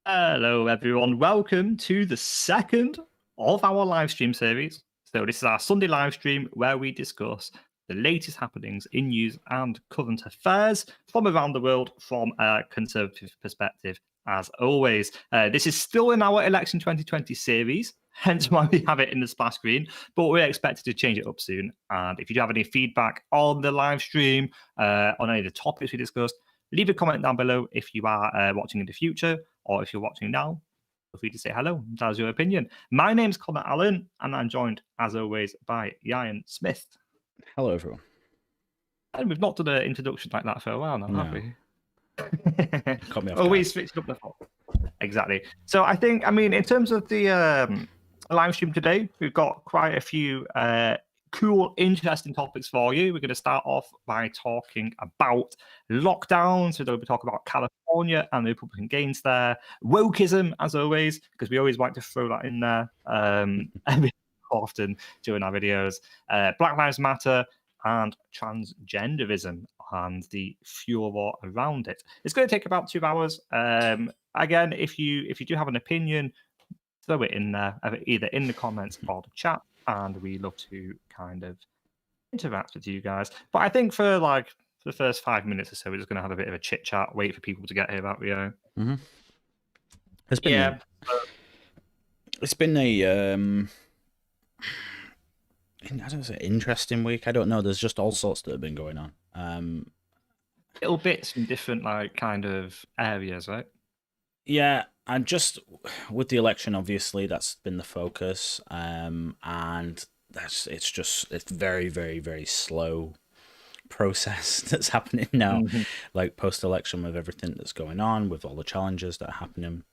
Hello, everyone. Welcome to the second of our live stream series. So, this is our Sunday live stream where we discuss the latest happenings in news and current affairs from around the world from a conservative perspective, as always. This is still in our Election 2020 series, hence why we have it in the splash screen, but we're expected to change it up soon. And if you do have any feedback on the live stream, on any of the topics we discussed, leave a comment down below if you are watching in the future, or if you're watching now, feel free to say hello. That's your opinion. My name's Connor Allen, and I'm joined, as always, by Ian Smith. Hello, everyone. And we've not done an introduction like that for a while now, have we? Caught me off Always guard. switched up the phone. Exactly. So I think, in terms of the live stream today, we've got quite a few cool, interesting topics for you. We're going to start off by talking about lockdowns. So we'll be talking about California and the Republican gains there. Wokeism, as always, because we always like to throw that in there every often during our videos. Black Lives Matter and transgenderism and the furor around it. It's going to take about 2 hours. Again, if you do have an opinion, throw it in there, either in the comments or the chat, and we love to kind of interact with you guys. But I think for the first 5 minutes or so, we're just going to have a bit of a chit chat, wait for people to get here about Rio. Mm-hmm. It's been a I don't say interesting week. I don't know. There's just all sorts that have been going on. Little bits in different kind of areas, right? Yeah, and just with the election, obviously that's been the focus. And it's very, very, very slow process that's happening now. Mm-hmm. Like post-election, with everything that's going on, with all the challenges that are happening.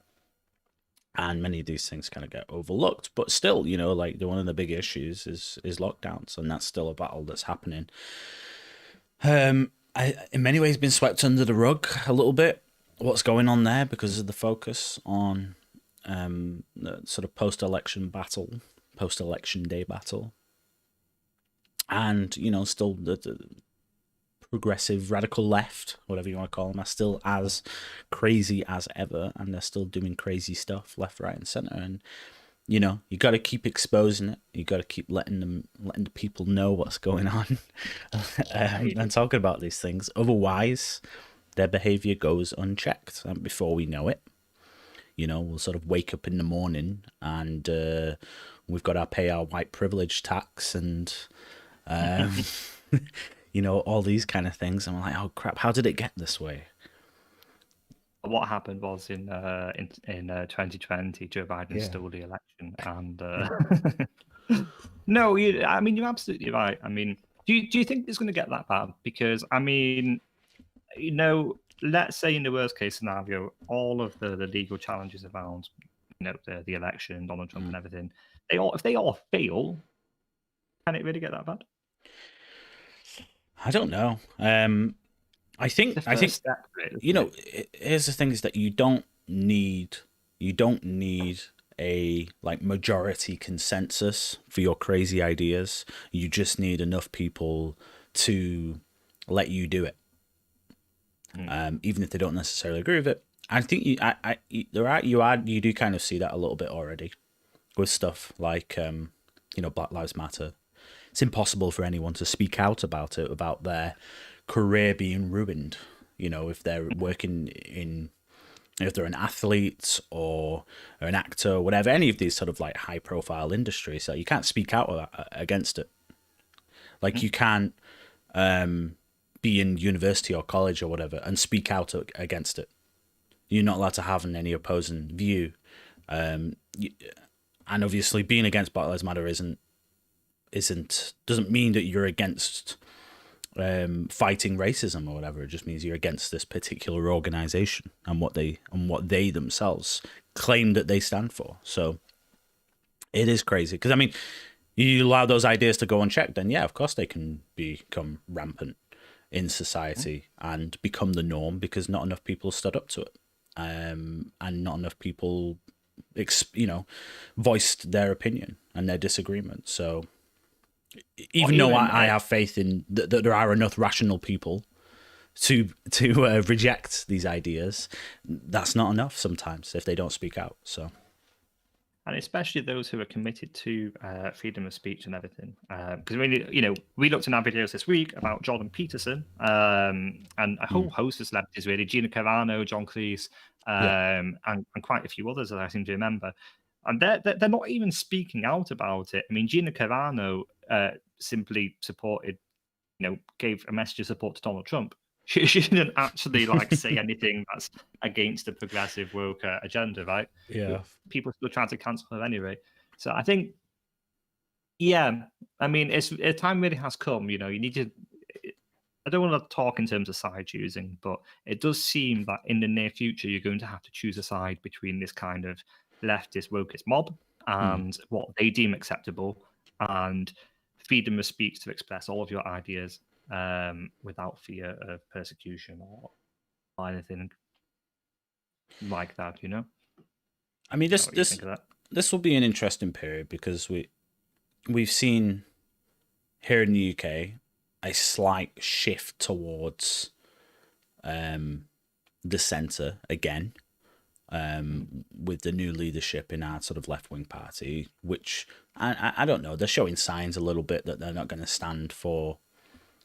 And many of these things kind of get overlooked, but still, one of the big issues is lockdowns, and that's still a battle that's happening. In many ways, been swept under the rug a little bit. What's going on there because of the focus on the sort of post-election day battle, and still the progressive radical left, whatever you want to call them, are still as crazy as ever, and they're still doing crazy stuff left, right, and center. And you got to keep exposing it. You got to keep letting the people know what's going on, and talking about these things. Otherwise, their behavior goes unchecked, and before we know it, we'll sort of wake up in the morning and we've got to pay our white privilege tax and all these kind of things. And we're like, oh crap, how did it get this way? What happened was in 2020, Joe Biden stole the election, and no, you're absolutely right. Do you think it's going to get that bad? Because let's say in the worst case scenario, all of the legal challenges around the election, Donald Trump, and everything, if they all fail, can it really get that bad? I don't know. I think step, here's the thing: is that you don't need a majority consensus for your crazy ideas. You just need enough people to let you do it, even if they don't necessarily agree with it. I think you do kind of see that a little bit already with stuff like Black Lives Matter. It's impossible for anyone to speak out about it, about their career being ruined. If they're if they're an athlete or an actor or whatever, any of these sort of high profile industries, so you can't speak out against it. You can't be in university or college or whatever and speak out against it. You're not allowed to have any opposing view. And obviously being against Black Lives Matter doesn't mean that you're against fighting racism or whatever. It just means you're against this particular organization and what they themselves claim that they stand for. So it is crazy because you allow those ideas to go unchecked, then yeah, of course they can become rampant in society and become the norm because not enough people stood up to it, and not enough people voiced their opinion and their disagreement. So even though I have faith in that there are enough rational people to reject these ideas, that's not enough sometimes if they don't speak out. So, and especially those who are committed to freedom of speech and everything. Because really, you know, we looked in our videos this week about Jordan Peterson and a whole host of celebrities, really, Gina Carano, John Cleese, and quite a few others that I seem to remember. And they're not even speaking out about it. I mean, Gina Carano simply supported, you know, gave a message of support to Donald Trump. She didn't actually like say anything that's against the progressive woke agenda, right? yeah. People still trying to cancel her anyway. So I think, yeah, I mean, time really has come. You know, you need to. I don't want to talk in terms of side choosing, but it does seem that in the near future you're going to have to choose a side between this kind of leftist wokist mob and what they deem acceptable, and freedom of speech to express all of your ideas without fear of persecution or anything like that. You know. I mean, What do you think of that? this will be an interesting period because we've seen here in the UK a slight shift towards the centre again, with the new leadership in our sort of left-wing party, which I don't know, they're showing signs a little bit that they're not going to stand for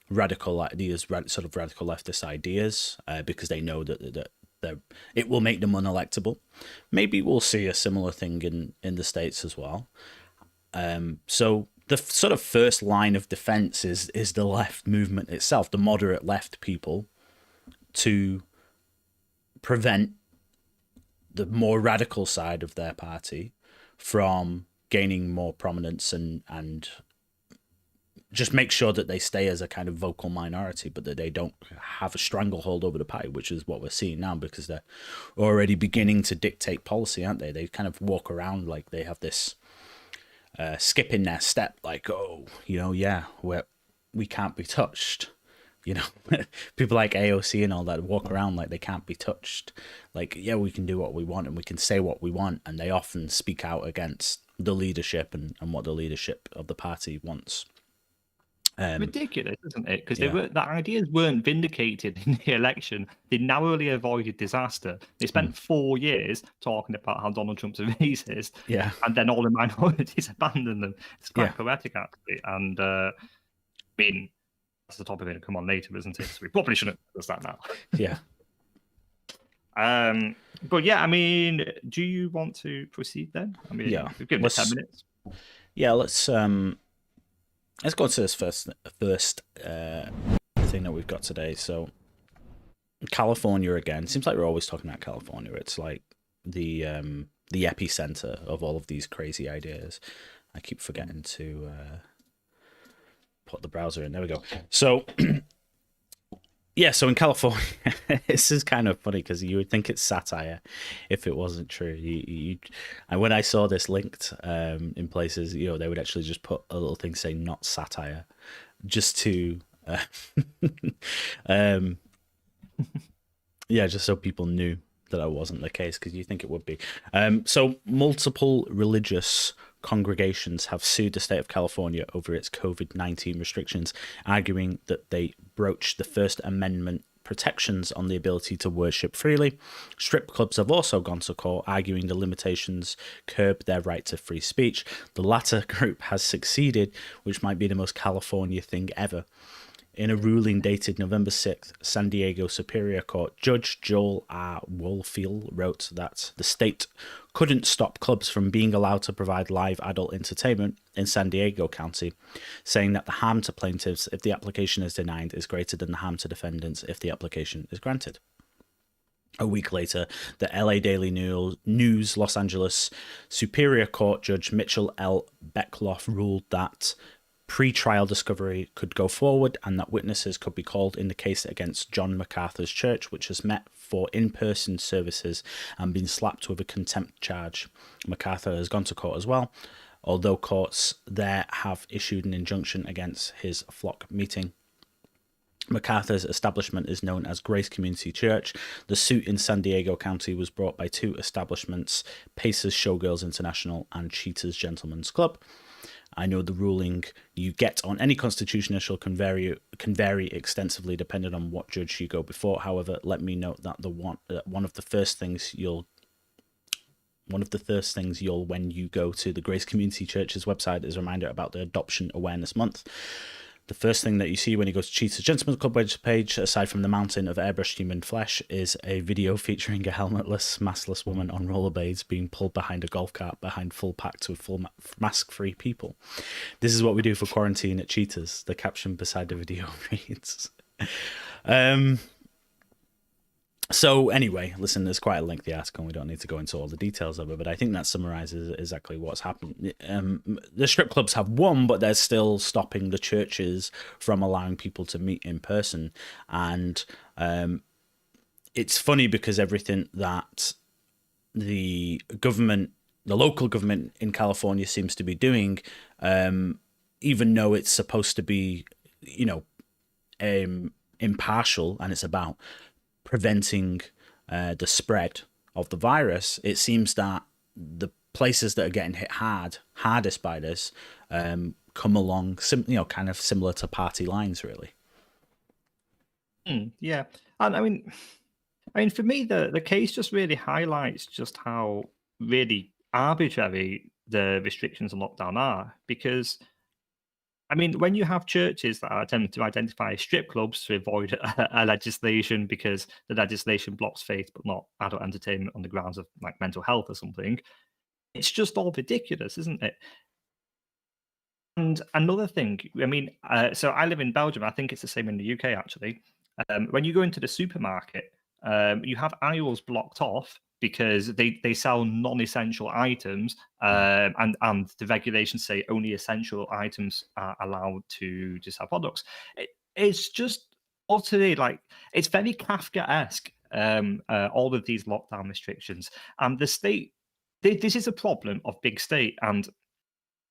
radical ideas, sort of radical leftist ideas, because they know that it will make them unelectable. Maybe we'll see a similar thing in the States as well. So the sort of first line of defense is the left movement itself, the moderate left people, to prevent the more radical side of their party from gaining more prominence and just make sure that they stay as a kind of vocal minority, but that they don't have a stranglehold over the party, which is what we're seeing now, because they're already beginning to dictate policy, aren't they? They kind of walk around like they have this skip in their step, like, oh, you know, yeah, we can't be touched. You know, people like AOC and all that walk around like they can't be touched. Like, yeah, we can do what we want and we can say what we want. And they often speak out against the leadership and what the leadership of the party wants. Ridiculous, isn't it? Because the ideas weren't vindicated in the election. They narrowly avoided disaster. They spent 4 years talking about how Donald Trump's a racist, and then all the minorities abandoned them. It's quite poetic, actually. And I mean, that's the topic going to come on later, isn't it? So we probably shouldn't discuss that now. Yeah. But yeah, I mean, do you want to proceed then? I mean, we've given it 10 minutes. Yeah, let's go to this first thing that we've got today. So, California again. Seems like we're always talking about California. It's like the epicenter of all of these crazy ideas. I keep forgetting to put the browser in. There we go. So, yeah. So in California, this is kind of funny because you would think it's satire if it wasn't true. And when I saw this linked in places, you know, they would actually just put a little thing saying "not satire," just to, just so people knew that I wasn't the case, because you think it would be. So multiple religious congregations have sued the state of California over its COVID-19 restrictions, arguing that they broach the First Amendment protections on the ability to worship freely. Strip clubs have also gone to court, arguing the limitations curb their right to free speech. The latter group has succeeded, which might be the most California thing ever. In a ruling dated November 6th, San Diego Superior Court Judge Joel R. Woolfield wrote that the state couldn't stop clubs from being allowed to provide live adult entertainment in San Diego County, saying that the harm to plaintiffs if the application is denied is greater than the harm to defendants if the application is granted. A week later, the LA Daily News Los Angeles Superior Court Judge Mitchell L. Beckloff ruled that pre-trial discovery could go forward and that witnesses could be called in the case against John MacArthur's church, which has met for in-person services and been slapped with a contempt charge. MacArthur has gone to court as well, although courts there have issued an injunction against his flock meeting. MacArthur's establishment is known as Grace Community Church. The suit in San Diego County was brought by two establishments, Pacers Showgirls International and Cheaters Gentlemen's Club. I know the ruling you get on any constitutional issue can vary extensively depending on what judge you go before. However, let me note that one of the first things you'll when you go to the Grace Community Church's website is a reminder about the Adoption Awareness Month. The first thing that you see when you go to Cheetah's Gentleman's Club page, aside from the mountain of airbrushed human flesh, is a video featuring a helmetless, maskless woman on rollerblades being pulled behind a golf cart behind full packs with full mask-free people. This is what we do for quarantine at Cheetah's. The caption beside the video reads. So anyway, listen, there's quite a lengthy article and we don't need to go into all the details of it, but I think that summarizes exactly what's happened. The strip clubs have won, but they're still stopping the churches from allowing people to meet in person. And it's funny because everything that the local government in California seems to be doing, even though it's supposed to be, impartial and it's about preventing the spread of the virus, it seems that the places that are getting hit hardest by this come along kind of similar to party lines, really. Yeah, and I mean for me the case just really highlights just how really arbitrary the restrictions and lockdown are, because I mean, when you have churches that are attempting to identify strip clubs to avoid a legislation because the legislation blocks faith but not adult entertainment on the grounds of like mental health or something, it's just all ridiculous, isn't it? And another thing, I mean, so I live in Belgium. I think it's the same in the UK actually. When you go into the supermarket, you have aisles blocked off because they sell non-essential items, and the regulations say only essential items are allowed to sell products. It's just utterly it's very Kafkaesque. All of these lockdown restrictions and the state. This is a problem of big state, and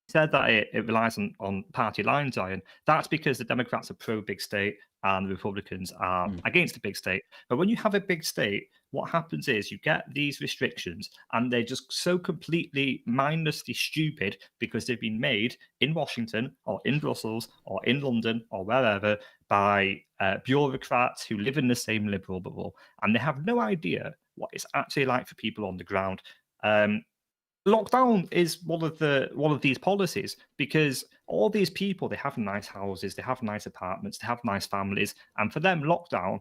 said that it relies on party lines, Iron. That's because the Democrats are pro big state and the Republicans are against the big state. But when you have a big state, what happens is you get these restrictions and they're just so completely mindlessly stupid because they've been made in Washington or in Brussels or in London or wherever by bureaucrats who live in the same liberal bubble, and they have no idea what it's actually like for people on the ground. Lockdown is one of these policies because all these people, they have nice houses, they have nice apartments, they have nice families, and for them lockdown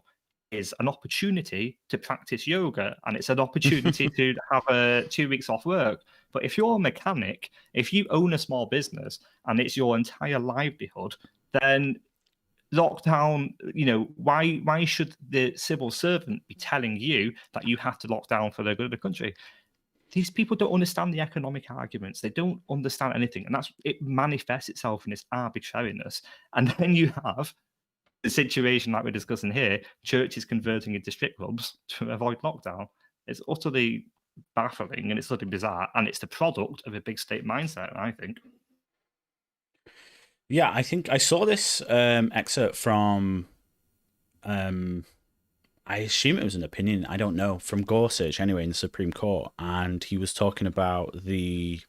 is an opportunity to practice yoga, and it's an opportunity to have 2 weeks off work. But if you're a mechanic, if you own a small business and it's your entire livelihood, then lockdown, why should the civil servant be telling you that you have to lock down for the good of the country? These people don't understand the economic arguments. They don't understand anything. And it manifests itself in this arbitrariness. And then you have the situation like we're discussing here, churches converting into strip clubs to avoid lockdown. It's utterly baffling and it's utterly bizarre. And it's the product of a big state mindset, I think. Yeah, I think I saw this excerpt from I assume it was an opinion, I don't know, from Gorsuch anyway in the Supreme Court, and he was talking about the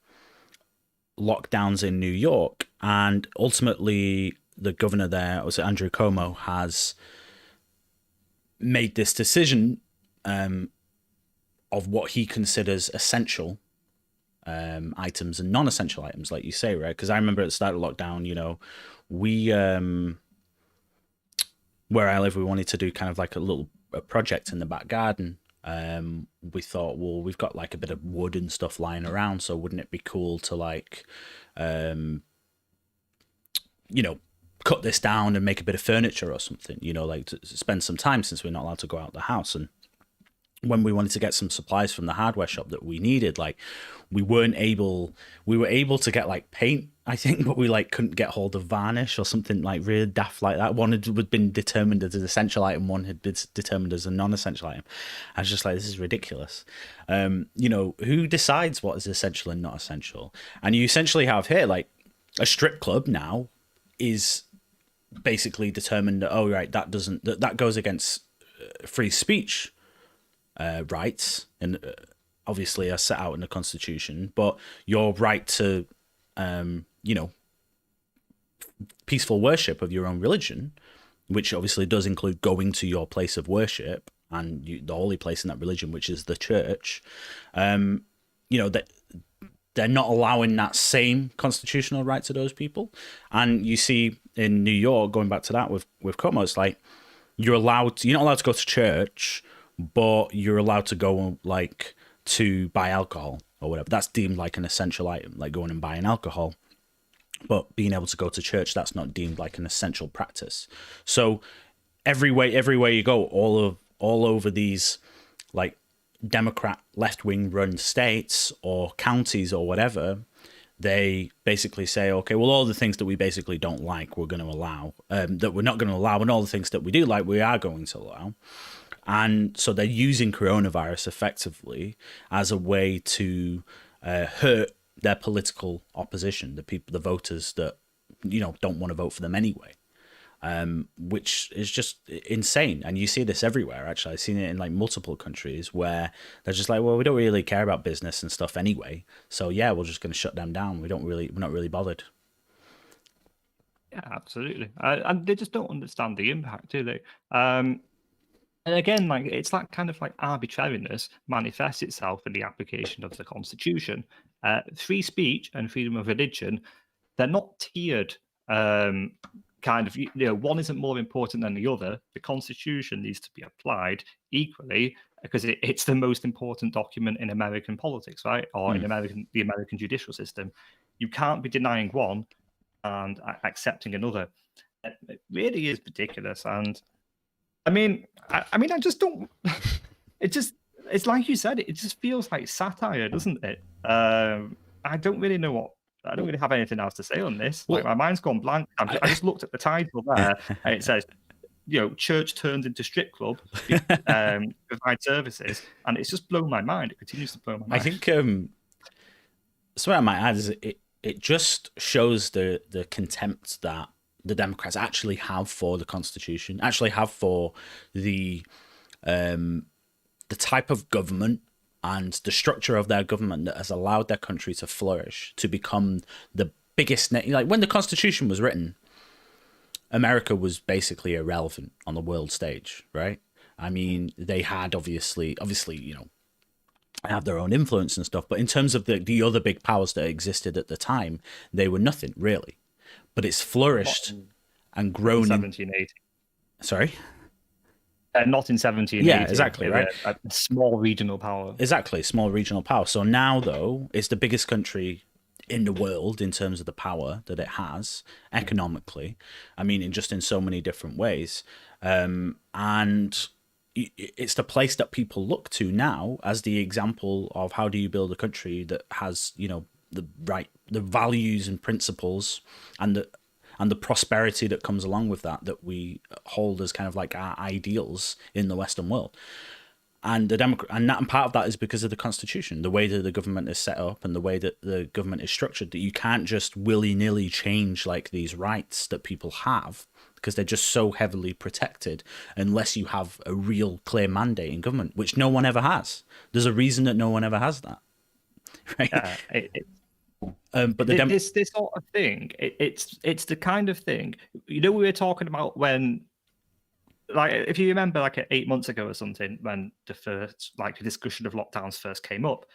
lockdowns in New York, and ultimately the governor there, was it Andrew Cuomo, has made this decision of what he considers essential items and non-essential items, like you say, right? Because I remember at the start of lockdown, we where I live, we wanted to do kind of like a project in the back garden. We thought, well, we've got like a bit of wood and stuff lying around, so wouldn't it be cool to cut this down and make a bit of furniture or something, to spend some time, since we're not allowed to go out the house. And when we wanted to get some supplies from the hardware shop that we needed, we were able to get like paint, I think, but we couldn't get hold of varnish or something really daft like that. One had been determined as an essential item, one had been determined as a non-essential item. I was just like, this is ridiculous. Who decides what is essential and not essential? And you essentially have here a strip club now is basically determined that, oh right, that goes against free speech rights, and obviously are set out in the Constitution, but your right to peaceful worship of your own religion, which obviously does include going to your place of worship and the holy place in that religion, which is the church, that they're not allowing that same constitutional right to those people. And you see in New York, going back to that with Como, it's like you're not allowed to go to church, but you're allowed to go like to buy alcohol or whatever. That's deemed like an essential item, like going and buying alcohol. But being able to go to church, that's not deemed like an essential practice. So everywhere you go, all over these like Democrat left-wing run states or counties or whatever, they basically say, okay, well, all the things that we basically don't like, we're going to allow, that we're not going to allow, and all the things that we do like, we are going to allow. And so they're using coronavirus effectively as a way to hurt their political opposition, the voters that don't want to vote for them anyway, which is just insane. And you see this everywhere. Actually, I've seen it in like multiple countries where they're just like, well, we don't really care about business and stuff anyway, so yeah, we're just going to shut them down. We're not really bothered. Yeah, absolutely. And they just don't understand the impact, do they? And again, like it's that kind of like arbitrariness manifests itself in the application of the Constitution. Free speech and freedom of religion, they're not tiered. Kind of, one isn't more important than the other. The Constitution needs to be applied equally because it's the most important document in American politics, right? Or in the American judicial system. You can't be denying one and accepting another. It really is ridiculous. And I mean, I just don't. It's like you said. It just feels like satire, doesn't it? I don't really know I don't really have anything else to say on this. Like my mind's gone blank. I just looked at the title there, and it says, church turns into strip club, provide services, and it's just blown my mind. It continues to blow my mind. I think something I might add is it just shows the contempt that the Democrats actually have for the Constitution, actually have for the type of government and the structure of their government that has allowed their country to flourish, to become the biggest. Like when the Constitution was written, America was basically irrelevant on the world stage, right? I mean, they had obviously, have their own influence and stuff, but in terms of the other big powers that existed at the time, they were nothing really. But it's flourished and grown in 1780. Sorry? Not in 1780. Yeah, exactly, right? A small regional power. Exactly, small regional power. So now, though, it's the biggest country in the world in terms of the power that it has economically. I mean, in so many different ways. And it's the place that people look to now as the example of how do you build a country that has, the values and principles and the prosperity that comes along with that we hold as kind of like our ideals in the Western world. And and part of that is because of the Constitution, the way that the government is set up and the way that the government is structured, that you can't just willy-nilly change like these rights that people have because they're just so heavily protected unless you have a real clear mandate in government, which no one ever has. There's a reason that no one ever has that. Right? But this sort of thing, it's the kind of thing, we were talking about when, like, if you remember, like 8 months ago or something, when the first, like, the discussion of lockdowns first came up.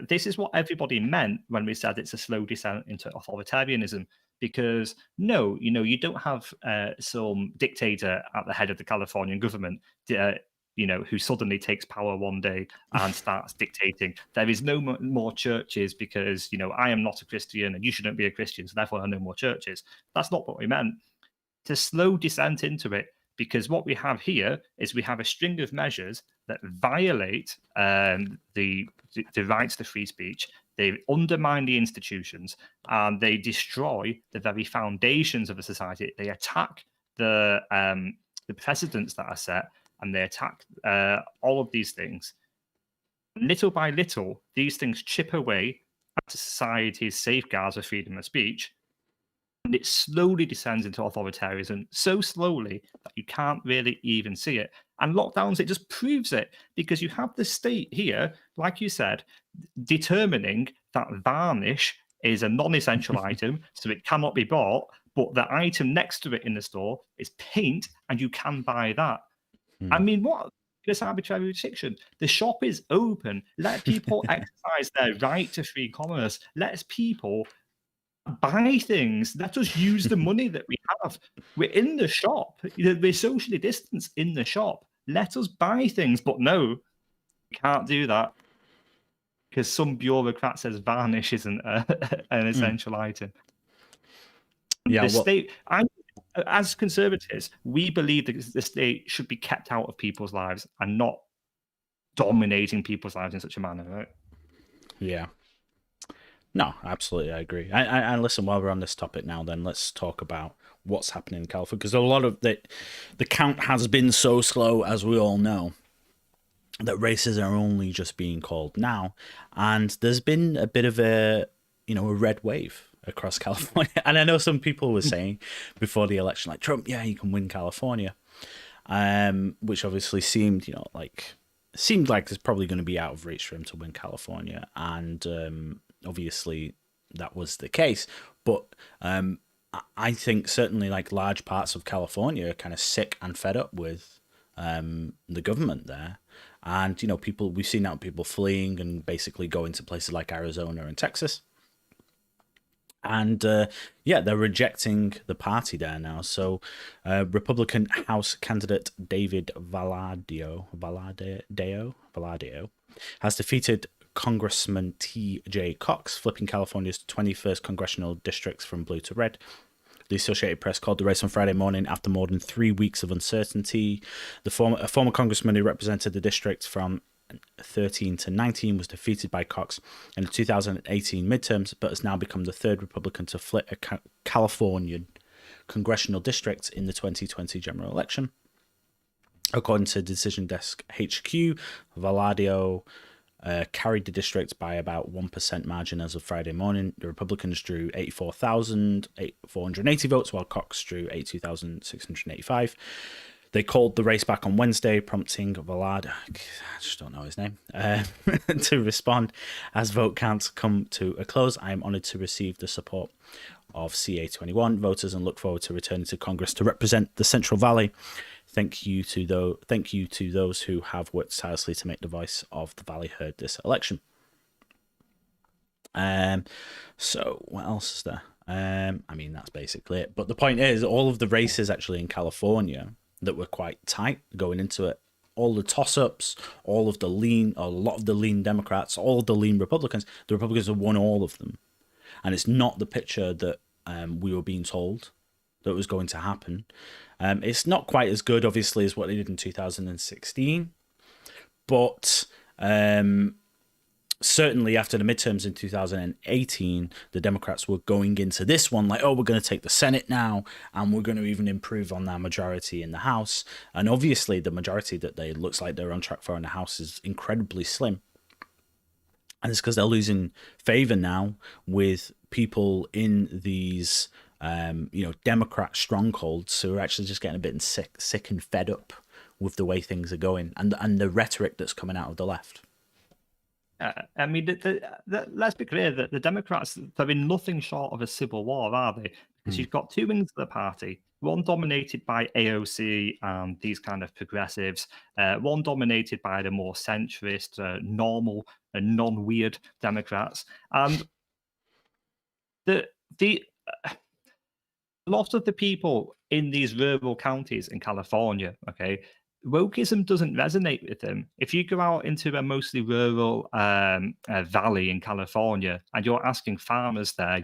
This is what everybody meant when we said it's a slow descent into authoritarianism, because you don't have some dictator at the head of the Californian government, who suddenly takes power one day and starts dictating. There is no more churches because, I am not a Christian and you shouldn't be a Christian, so therefore there are no more churches. That's not what we meant. To slow descent into it, because what we have here is we have a string of measures that violate the rights to free speech. They undermine the institutions and they destroy the very foundations of a society. They attack the precedents that are set, and they attack all of these things. Little by little, these things chip away at society's safeguards of freedom of speech, and it slowly descends into authoritarianism, so slowly that you can't really even see it. And lockdowns, it just proves it, because you have the state here, like you said, determining that varnish is a non-essential item, so it cannot be bought, but the item next to it in the store is paint, and you can buy that. Hmm. I mean, what this arbitrary restriction? The shop is open. Let people exercise their right to free commerce. Let people buy things. Let us use the money that we have. We're in the shop. We're socially distanced in the shop. Let us buy things. But no, we can't do that because some bureaucrat says varnish isn't an essential item. Yeah, The state, as conservatives, we believe that the state should be kept out of people's lives and not dominating people's lives in such a manner, right? Yeah. No, absolutely, I agree. And listen, while we're on this topic now, then let's talk about what's happening in California, because a lot of the count has been so slow, as we all know, that races are only just being called now, and there's been a bit of a red wave across California. And I know some people were saying before the election, like, Trump, yeah, you can win California, which obviously seemed like it's probably going to be out of reach for him to win California, and obviously that was the case. But I think certainly like large parts of California are kind of sick and fed up with the government there. And, we've seen out people fleeing and basically going to places like Arizona and Texas. And they're rejecting the party there now. So Republican House candidate David Valadao has defeated Congressman T.J. Cox, flipping California's 21st congressional districts from blue to red. The Associated Press called the race on Friday morning after more than 3 weeks of uncertainty. A former congressman who represented the district from 13 to 19 was defeated by Cox in the 2018 midterms, but has now become the third Republican to flip a Californian congressional district in the 2020 general election. According to Decision Desk HQ, Valadao carried the district by about 1% margin as of Friday morning. The Republicans drew 84,480 votes, while Cox drew 82,685. They called the race back on Wednesday, prompting Valad, I just don't know his name, to respond. As vote counts come to a close, I am honoured to receive the support of CA21 voters and look forward to returning to Congress to represent the Central Valley. Thank you to those who have worked tirelessly to make the voice of the Valley heard this election. So what else is there? I mean, that's basically it. But the point is, all of the races actually in California that were quite tight going into it, all the toss-ups, a lot of the lean Democrats, all of the lean Republicans, the Republicans have won all of them. And it's not the picture that we were being told that was going to happen. It's not quite as good, obviously, as what they did in 2016. But certainly after the midterms in 2018, the Democrats were going into this one like, oh, we're going to take the Senate now, and we're going to even improve on our majority in the House. And obviously the majority that they looks like they're on track for in the House is incredibly slim. And it's because they're losing favor now with people in these Democrat strongholds who are actually just getting a bit sick and fed up with the way things are going and the rhetoric that's coming out of the left. I mean, let's be clear that the Democrats, they're in nothing short of a civil war, are they? Because you've got two wings of the party, one dominated by AOC and these kind of progressives, one dominated by the more centrist, normal and non-weird Democrats. And a lot of the people in these rural counties in California, okay, wokeism doesn't resonate with them. If you go out into a mostly rural valley in California and you're asking farmers there,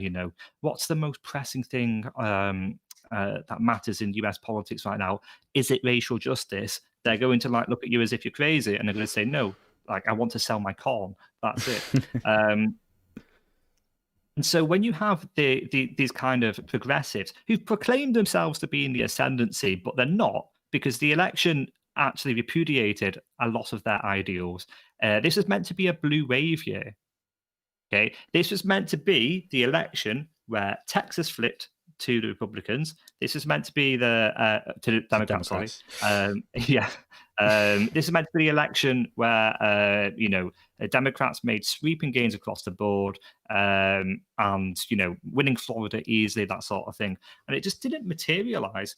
what's the most pressing thing that matters in US politics right now? Is it racial justice? They're going to look at you as if you're crazy, and they're going to say, no, I want to sell my corn. That's it. And so when you have these kind of progressives who've proclaimed themselves to be in the ascendancy, but they're not, because the election actually repudiated a lot of their ideals. This was meant to be a blue wave year. Okay, this was meant to be the election where Texas flipped, to the Republicans. This is meant to be to the Democrats, sorry. Yeah. This is meant to be the election where, the Democrats made sweeping gains across the board, and, winning Florida easily, that sort of thing. And it just didn't materialize.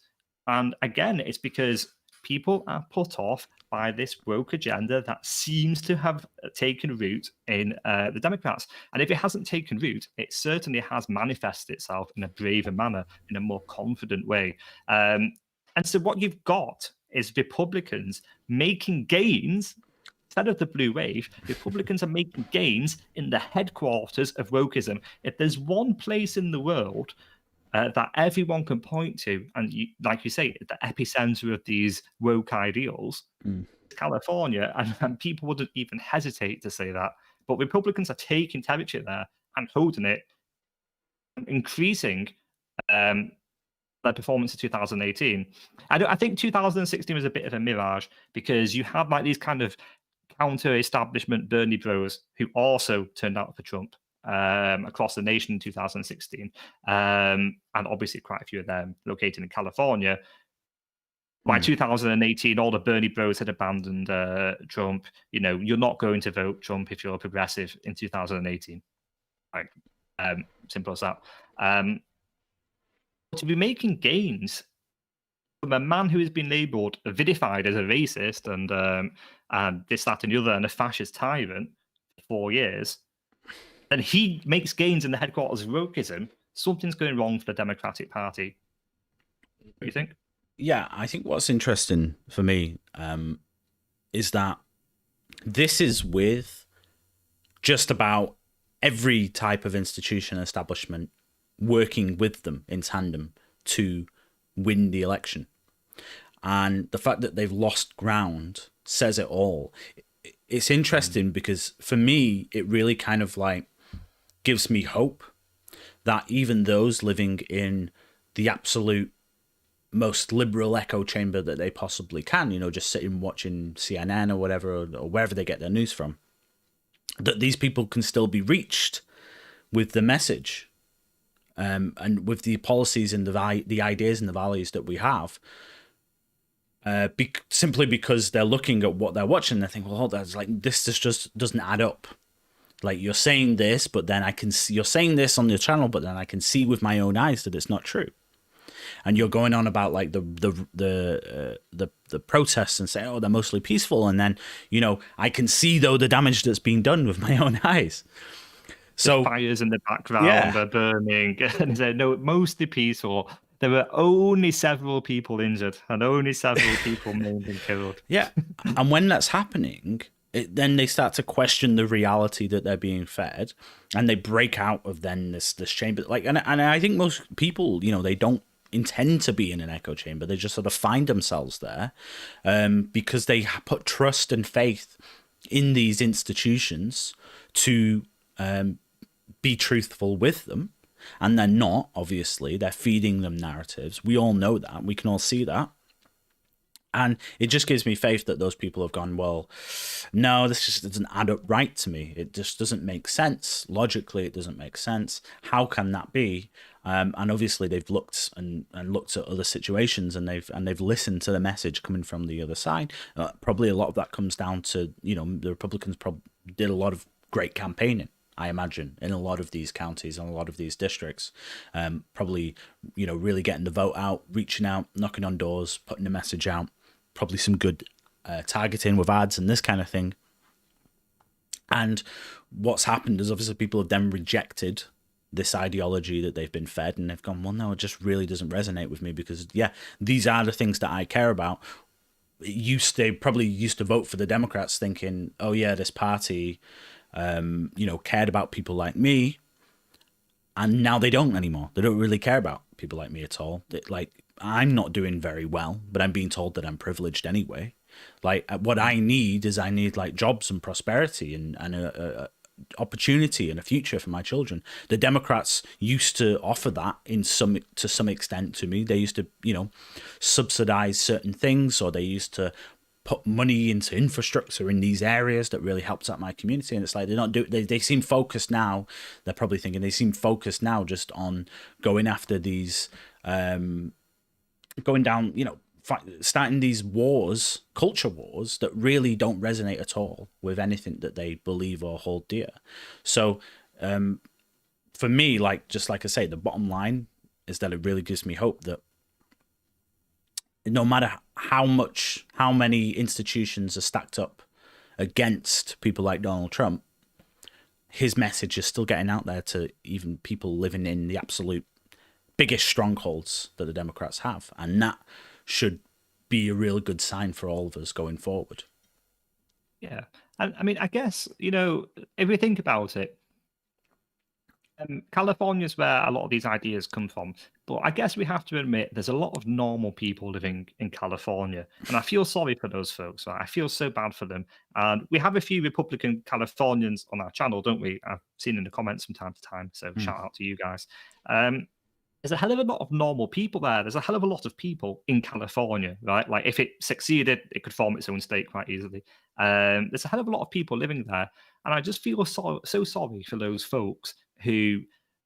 And again, it's because people are put off by this woke agenda that seems to have taken root in the Democrats. And if it hasn't taken root, it certainly has manifested itself in a braver manner, in a more confident way. And so what you've got is Republicans making gains. Instead of the blue wave, Republicans are making gains in the headquarters of wokeism. If there's one place in the world that everyone can point to, and like you say, the epicenter of these woke ideals, California, and people wouldn't even hesitate to say that. But Republicans are taking temperature there and holding it, increasing their performance in 2018. I think 2016 was a bit of a mirage, because you had like these kind of counter-establishment Bernie bros who also turned out for Trump across the nation in 2016, and obviously quite a few of them located in California. By 2018, all the Bernie bros had abandoned Trump. You're not going to vote Trump if you're a progressive in 2018. Like, simple as that. To be making gains from a man who has been labelled, vilified as a racist and this, that, and the other, and a fascist tyrant for 4 years, and he makes gains in the headquarters of wokeism, something's going wrong for the Democratic Party. What do you think? Yeah, I think what's interesting for me is that this is with just about every type of institution establishment working with them in tandem to win the election. And the fact that they've lost ground says it all. It's interesting because for me, it really kind of like gives me hope that even those living in the absolute most liberal echo chamber that they possibly can, just sitting watching CNN or whatever, or wherever they get their news from, that these people can still be reached with the message and with the policies and the ideas and the values that we have, simply because they're looking at what they're watching and they think, well, that's like, this just doesn't add up. Like, you're saying this, but then I can see you're saying this on your channel, but then I can see with my own eyes that it's not true. And you're going on about like the protests and saying, oh, they're mostly peaceful, and then I can see though the damage that's being done with my own eyes. So the fires in the background are burning, and they're mostly peaceful. There were only several people injured and only several people maimed and killed. Yeah, and when that's happening, then they start to question the reality that they're being fed, and they break out of then this chamber. Like, and I think most people, they don't intend to be in an echo chamber. They just sort of find themselves there because they put trust and faith in these institutions to be truthful with them, and they're not. Obviously, they're feeding them narratives. We all know that. We can all see that. And it just gives me faith that those people have gone, well, no, this just doesn't add up right to me. It just doesn't make sense. Logically, it doesn't make sense. How can that be? And obviously, they've looked and looked at other situations, and they've listened to the message coming from the other side. Probably a lot of that comes down to, the Republicans did a lot of great campaigning, I imagine, in a lot of these counties and a lot of these districts. Probably, really getting the vote out, reaching out, knocking on doors, putting the message out. Probably some good targeting with ads and this kind of thing. And what's happened is obviously people have then rejected this ideology that they've been fed, and they've gone, well, no, it just really doesn't resonate with me, because these are the things that I care about. They probably used to vote for the Democrats thinking, oh yeah, this party cared about people like me, and now they don't anymore. They don't really care about people like me at all. I'm not doing very well, but I'm being told that I'm privileged anyway. Like, what I need like jobs and prosperity and a opportunity and a future for my children. The Democrats used to offer that to some extent to me. They used to, subsidize certain things, or they used to put money into infrastructure in these areas that really helps out my community. And it's like they seem focused now. They're probably thinking they seem focused now just on going after these, going down, starting these wars, culture wars that really don't resonate at all with anything that they believe or hold dear. So for me, just like I say, the bottom line is that it really gives me hope that no matter how many institutions are stacked up against people like Donald Trump, his message is still getting out there to even people living in the absolute biggest strongholds that the Democrats have. And that should be a real good sign for all of us going forward. Yeah. And I mean, I guess, if we think about it, California is where a lot of these ideas come from. But I guess we have to admit there's a lot of normal people living in California. And I feel sorry for those folks. Right? I feel so bad for them. And we have a few Republican Californians on our channel, don't we? I've seen in the comments from time to time. So shout out to you guys. There's a hell of a lot of normal people there. There's a hell of a lot of people in California, right? Like if it succeeded, it could form its own state quite easily. There's a hell of a lot of people living there. And I just feel so sorry for those folks who,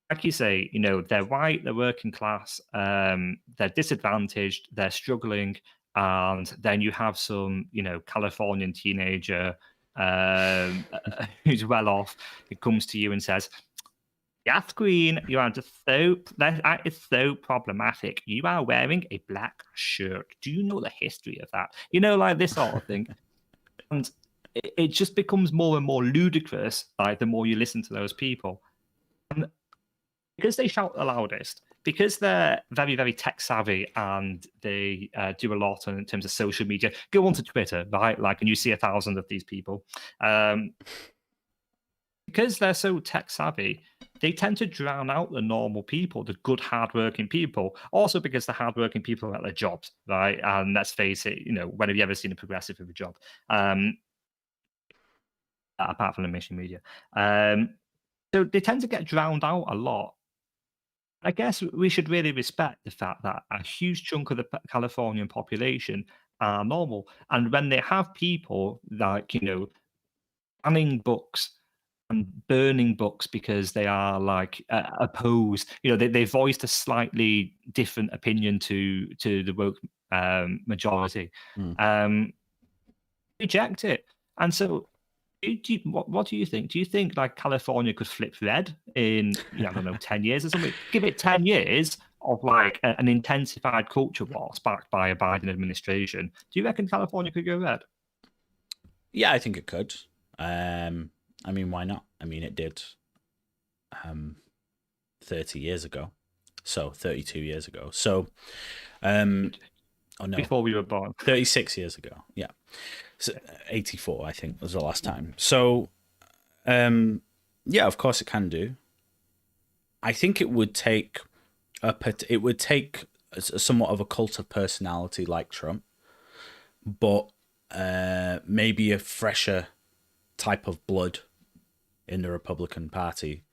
like you say, they're white, they're working class, they're disadvantaged, they're struggling, and then you have some, Californian teenager who's well off, who comes to you and says, "Yes, Queen, you are just that is so problematic. You are wearing a black shirt. Do you know the history of that?" Like this sort of thing. And it just becomes more and more ludicrous, like the more you listen to those people. And because they shout the loudest, because they're very, very tech savvy and they do a lot in terms of social media. Go onto Twitter, right? And you see 1,000 of these people. Because they're so tech savvy, they tend to drown out the normal people, the good, hardworking people. Also because the hardworking people are at their jobs, right? And let's face it, when have you ever seen a progressive with a job? Apart from the mainstream media. So they tend to get drowned out a lot. I guess we should really respect the fact that a huge chunk of the Californian population are normal. And when they have people like, banning books and burning books because they are opposed, they voiced a slightly different opinion to the woke majority, reject it. And so what do you think? Do you think California could flip red in, I don't know, 10 years or something? Give it 10 years of an intensified culture war sparked by a Biden administration. Do you reckon California could go red? Yeah, I think it could. I mean, why not? I mean, it did 30 years ago. So 32 years ago. So, oh no. Before we were born. 36 years ago. Yeah. So 84, I think, was the last time. So, yeah, of course it can do. I think it would take somewhat of a cult of personality like Trump, but maybe a fresher type of blood in the Republican Party.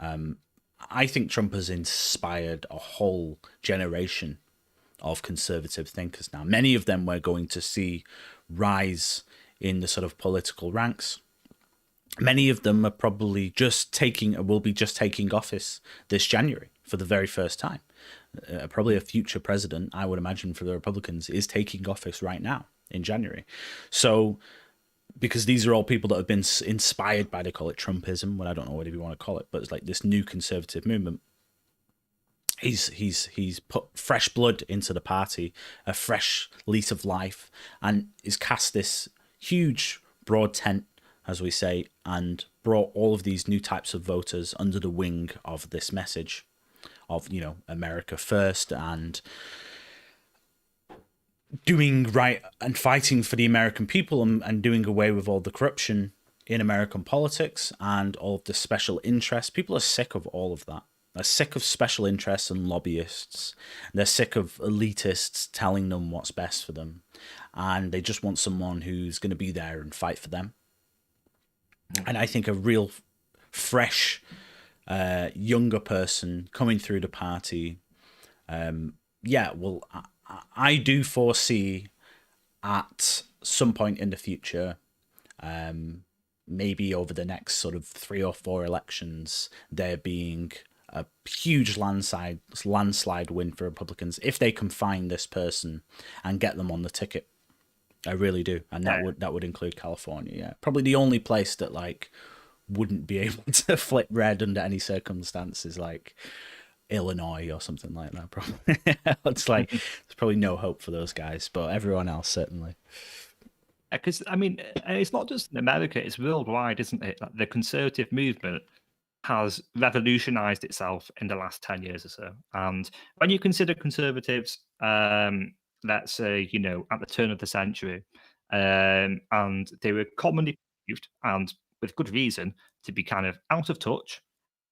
I think Trump has inspired a whole generation of conservative thinkers now. Many of them we're going to see rise in the sort of political ranks. Many of them are probably will be just taking office this January for the very first time. Probably a future president, I would imagine, for the Republicans is taking office right now in January. So, because these are all people that have been inspired by, they call it Trumpism, well, I don't know whatever you want to call it, but it's like this new conservative movement. He's put fresh blood into the party, a fresh lease of life, and he's cast this huge broad tent, as we say, and brought all of these new types of voters under the wing of this message of, America first and doing right and fighting for the American people and doing away with all the corruption in American politics and all of the special interests. People are sick of all of that. They're sick of special interests and lobbyists. They're sick of elitists telling them what's best for them. And they just want someone who's going to be there and fight for them. And I think a real fresh, younger person coming through the party, I do foresee at some point in the future, maybe over the next sort of 3 or 4 elections, there being a huge landslide win for Republicans if they can find this person and get them on the ticket. I really do, and that would include California. Yeah, probably the only place that like wouldn't be able to flip red under any circumstances, like Illinois or something like that. Probably it's like there's probably no hope for those guys, but everyone else certainly. Because I mean, it's not just in America; it's worldwide, isn't it? Like, the conservative movement has revolutionized itself in the last 10 years or so. And when you consider conservatives, let's say, at the turn of the century, and they were commonly perceived, and with good reason, to be kind of out of touch,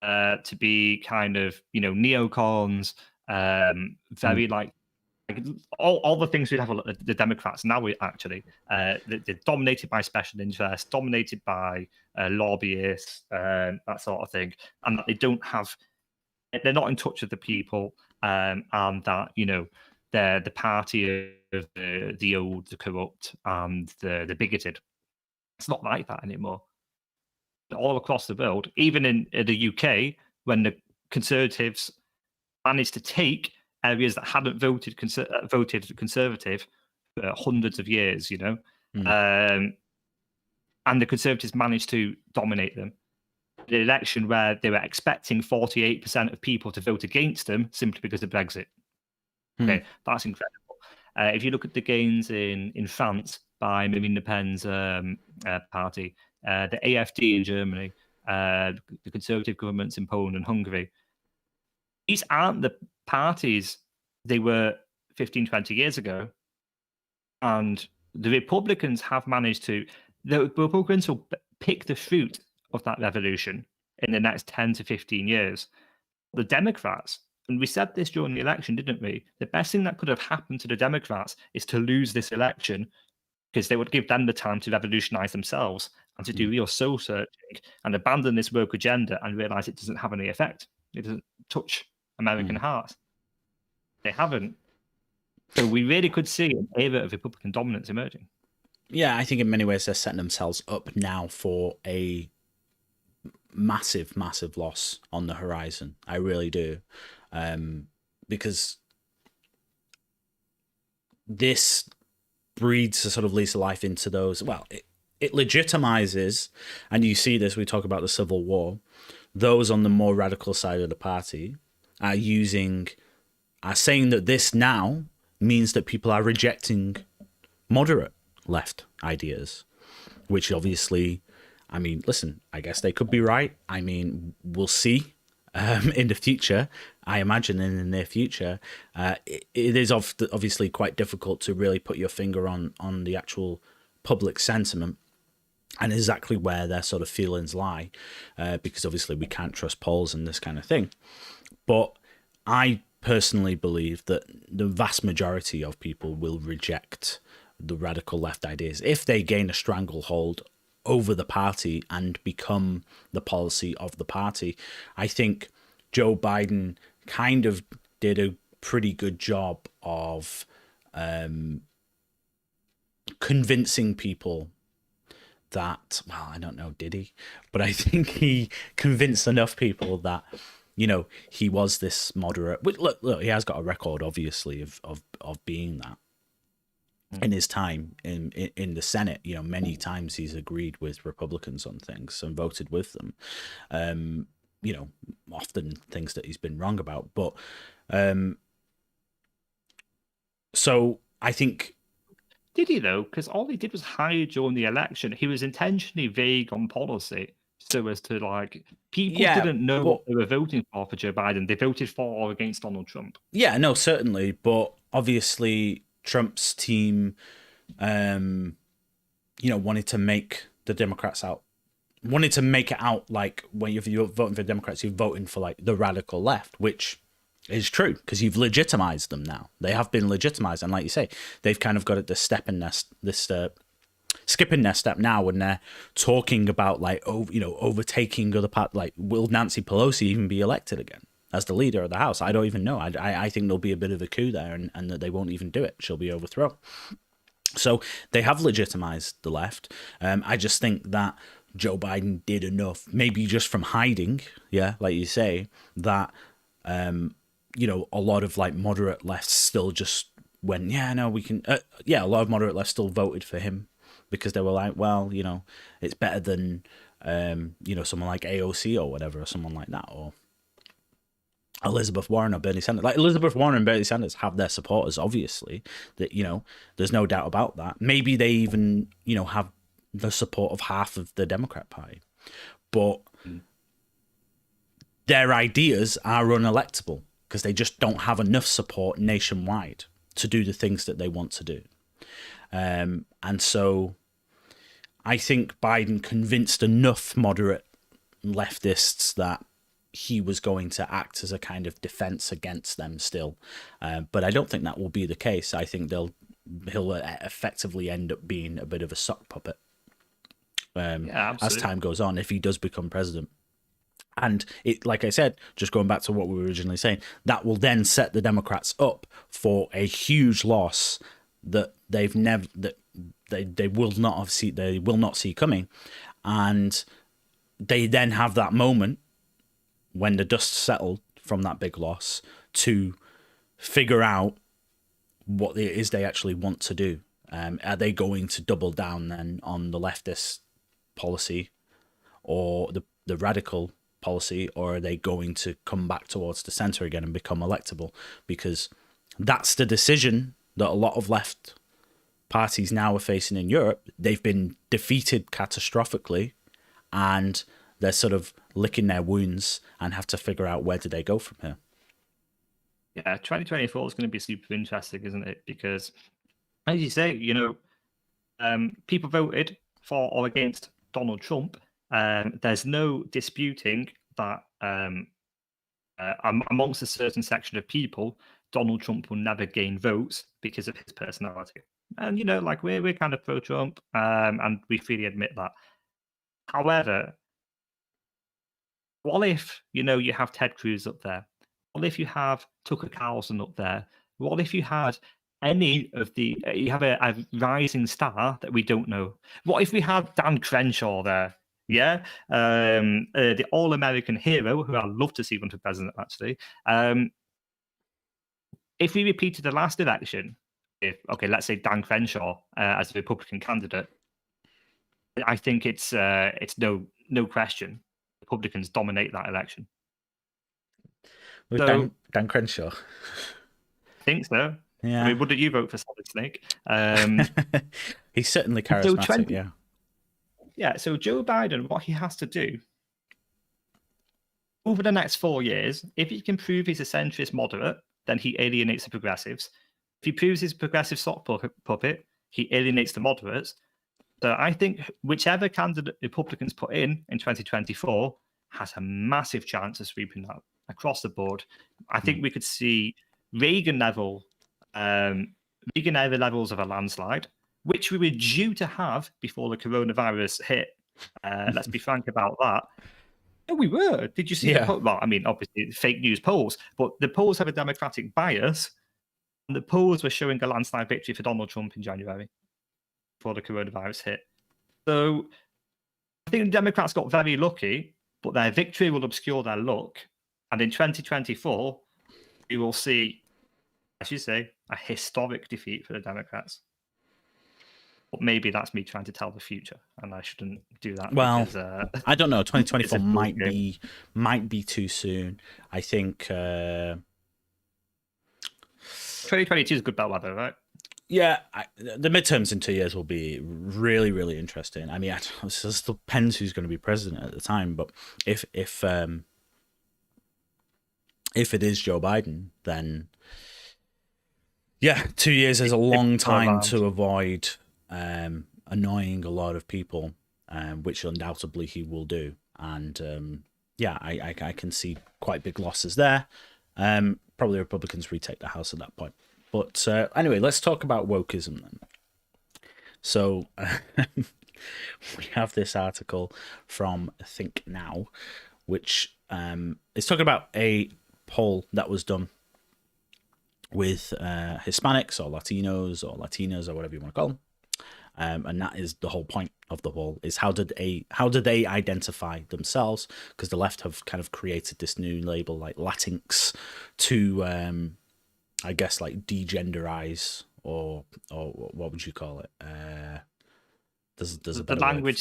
to be kind of, neocons, very like all the things we'd have a look at the Democrats now. We actually they're dominated by special interests, dominated by lobbyists, that sort of thing, and that they're not in touch with the people, and that they're the party of the old, the corrupt, and the bigoted. It's not like that anymore. All across the world, even in the UK, when the Conservatives managed to take areas that hadn't voted Conservative for hundreds of years, and the Conservatives managed to dominate them. The election where they were expecting 48% of people to vote against them simply because of Brexit. Okay, that's incredible. If you look at the gains in France by Marine Le Pen's party, the AfD in Germany, the Conservative governments in Poland and Hungary, these aren't the parties they were 15, 20 years ago. And the Republicans have managed to, the Republicans will pick the fruit of that revolution in the next 10 to 15 years. The Democrats, and we said this during the election, didn't we? The best thing that could have happened to the Democrats is to lose this election, because they would give them the time to revolutionize themselves and to do real soul searching and abandon this woke agenda and realize it doesn't have any effect. It doesn't touch American hearts. They haven't. So we really could see an era of Republican dominance emerging. Yeah, I think in many ways they're setting themselves up now for a massive, massive loss on the horizon. I really do. Because this breeds a sort of lease of life into those. Well, it legitimizes, and you see this, we talk about the Civil War, those on the more radical side of the party are saying that this now means that people are rejecting moderate left ideas, which obviously, I mean, listen, I guess they could be right. I mean, we'll see in the future. I imagine in the near future, it is obviously quite difficult to really put your finger on the actual public sentiment and exactly where their sort of feelings lie, because obviously we can't trust polls and this kind of thing. But I personally believe that the vast majority of people will reject the radical left ideas if they gain a stranglehold over the party and become the policy of the party. I think Joe Biden kind of did a pretty good job of convincing people that, well, I don't know, did he? But I think he convinced enough people that, he was this moderate. Look, he has got a record, obviously, of being that. In his time in the Senate, many times he's agreed with Republicans on things and voted with them. Often things that he's been wrong about. But so I think. Did he though? Because all he did was hide during the election. He was intentionally vague on policy, so as to people didn't know what they were voting for Joe Biden. They voted for or against Donald Trump. Yeah, no, certainly, but obviously Trump's team, wanted to make the Democrats out. Wanted to make it out like when you're voting for Democrats, you're voting for like the radical left, which is true because you've legitimized them now. They have been legitimized, and like you say, they've kind of got at this skipping their step now when they're talking about overtaking other part. Like, will Nancy Pelosi even be elected again as the leader of the House? I don't even know. I think there'll be a bit of a coup there, and that they won't even do it. She'll be overthrown. So they have legitimized the left. I just think that Joe Biden did enough, maybe just from hiding, yeah, like you say, that you know, a lot of like moderate lefts still just went, yeah, no, we can. Yeah, a lot of moderate lefts still voted for him because they were like, well, you know, it's better than you know, someone like AOC or whatever, or someone like that, or Elizabeth Warren or Bernie Sanders. Like Elizabeth Warren and Bernie Sanders have their supporters, obviously. That, you know, there's no doubt about that. Maybe they even, you know, have the support of half of the Democrat Party, but their ideas are unelectable because they just don't have enough support nationwide to do the things that they want to do. And so I think Biden convinced enough moderate leftists that he was going to act as a kind of defense against them still. But I don't think that will be the case. I think he'll effectively end up being a bit of a sock puppet as time goes on, if he does become president. And it, like I said, just going back to what we were originally saying, that will then set the Democrats up for a huge loss that they've never, that they will not see coming. And they then have that moment when the dust settled from that big loss to figure out what it is they actually want to do. Are they going to double down then on the leftist policy or the radical policy, or are they going to come back towards the center again and become electable? Because that's the decision that a lot of left parties now are facing in Europe. They've been defeated catastrophically, and they're sort of licking their wounds and have to figure out where do they go from here. Yeah, 2024 is going to be super interesting, isn't it? Because, as you say, you know, people voted for or against Donald Trump. There's no disputing that amongst a certain section of people, Donald Trump will never gain votes because of his personality. And, you know, like we're kind of pro-Trump, and we freely admit that. However, what if, you know, you have Ted Cruz up there? What if you have Tucker Carlson up there? What if you had any of the, you have a rising star that we don't know? What if we had Dan Crenshaw there? Yeah, the all-American hero who I'd love to see run for president, actually. If we repeated the last election, let's say Dan Crenshaw as a Republican candidate, I think it's no question Republicans dominate that election. With So, Dan Crenshaw? I think so. Yeah. I mean, wouldn't you vote for Solid Snake? He's certainly charismatic, yeah. Yeah, so Joe Biden, what he has to do over the next 4 years, if he can prove he's a centrist moderate, then he alienates the progressives. If he proves he's a progressive sock puppet, he alienates the moderates. So I think whichever candidate Republicans put in 2024 has a massive chance of sweeping that across the board. I think we could see Reagan level levels of a landslide, which we were due to have before the coronavirus hit. Let's be frank about that. No, we were. Did you see the poll? Well, I mean, obviously fake news polls, but the polls have a Democratic bias, and the polls were showing a landslide victory for Donald Trump in January before the coronavirus hit. So I think the Democrats got very lucky, but their victory will obscure their luck. And in 2024, we will see, as you say, a historic defeat for the Democrats. But maybe that's me trying to tell the future, and I shouldn't do that. Well, because, I don't know. 2024 might be too soon. I think 2022 is a good bellwether, right? Yeah, the midterms in 2 years will be really, really interesting. I mean, it still depends who's going to be president at the time, but if it is Joe Biden, then yeah, 2 years is a long time to avoid annoying a lot of people, which undoubtedly he will do. And yeah, I can see quite big losses there. Probably Republicans retake the House at that point. But anyway, let's talk about wokeism then. So we have this article from Think Now, which is talking about a poll that was done with Hispanics or Latinos or Latinas or whatever you want to call them. And that is the whole point of the whole, is how did they identify themselves? Because the left have kind of created this new label like Latinx to I guess like degenderize or what would you call it? There's a better the word.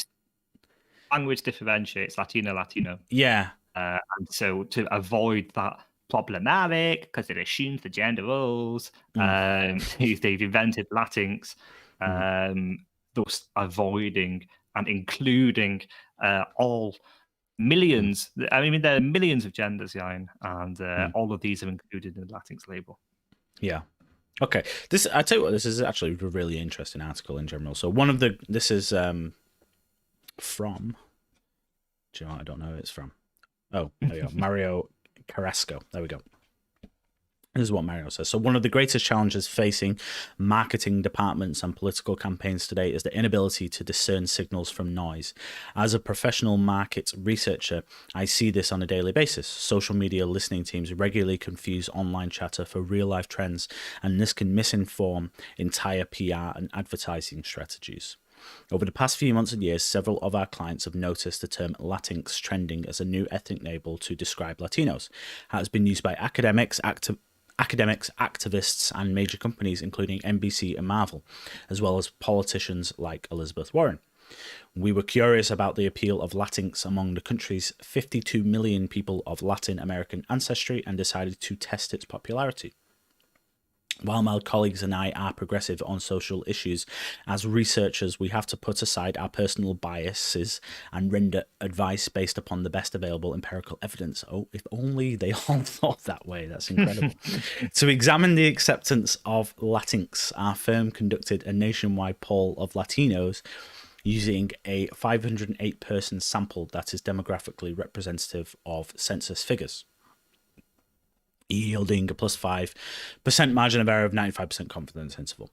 language differentiates Latino. Yeah. And so to avoid that problematic, because it assumes the gender roles, they've invented Latinx, thus avoiding and including all millions. I mean, there are millions of genders, Jan, and all of these are included in the Latinx label. Yeah. Okay. I tell you what, this is actually a really interesting article in general. So this is from, do you know what? I don't know who it's from. Oh, there we go. Mario Carrasco. There we go. This is what Mario says. So one of the greatest challenges facing marketing departments and political campaigns today is the inability to discern signals from noise. As a professional market researcher, I see this on a daily basis. Social media listening teams regularly confuse online chatter for real-life trends, and this can misinform entire PR and advertising strategies. Over the past few months and years, several of our clients have noticed the term Latinx trending as a new ethnic label to describe Latinos. It has been used by academics, activists, and major companies, including NBC and Marvel, as well as politicians like Elizabeth Warren. We were curious about the appeal of Latinx among the country's 52 million people of Latin American ancestry and decided to test its popularity. While my colleagues and I are progressive on social issues, as researchers, we have to put aside our personal biases and render advice based upon the best available empirical evidence. Oh, if only they all thought that way. That's incredible. To examine the acceptance of Latinx, our firm conducted a nationwide poll of Latinos using a 508-person sample that is demographically representative of census figures, yielding a plus 5% margin of error of 95% confidence interval.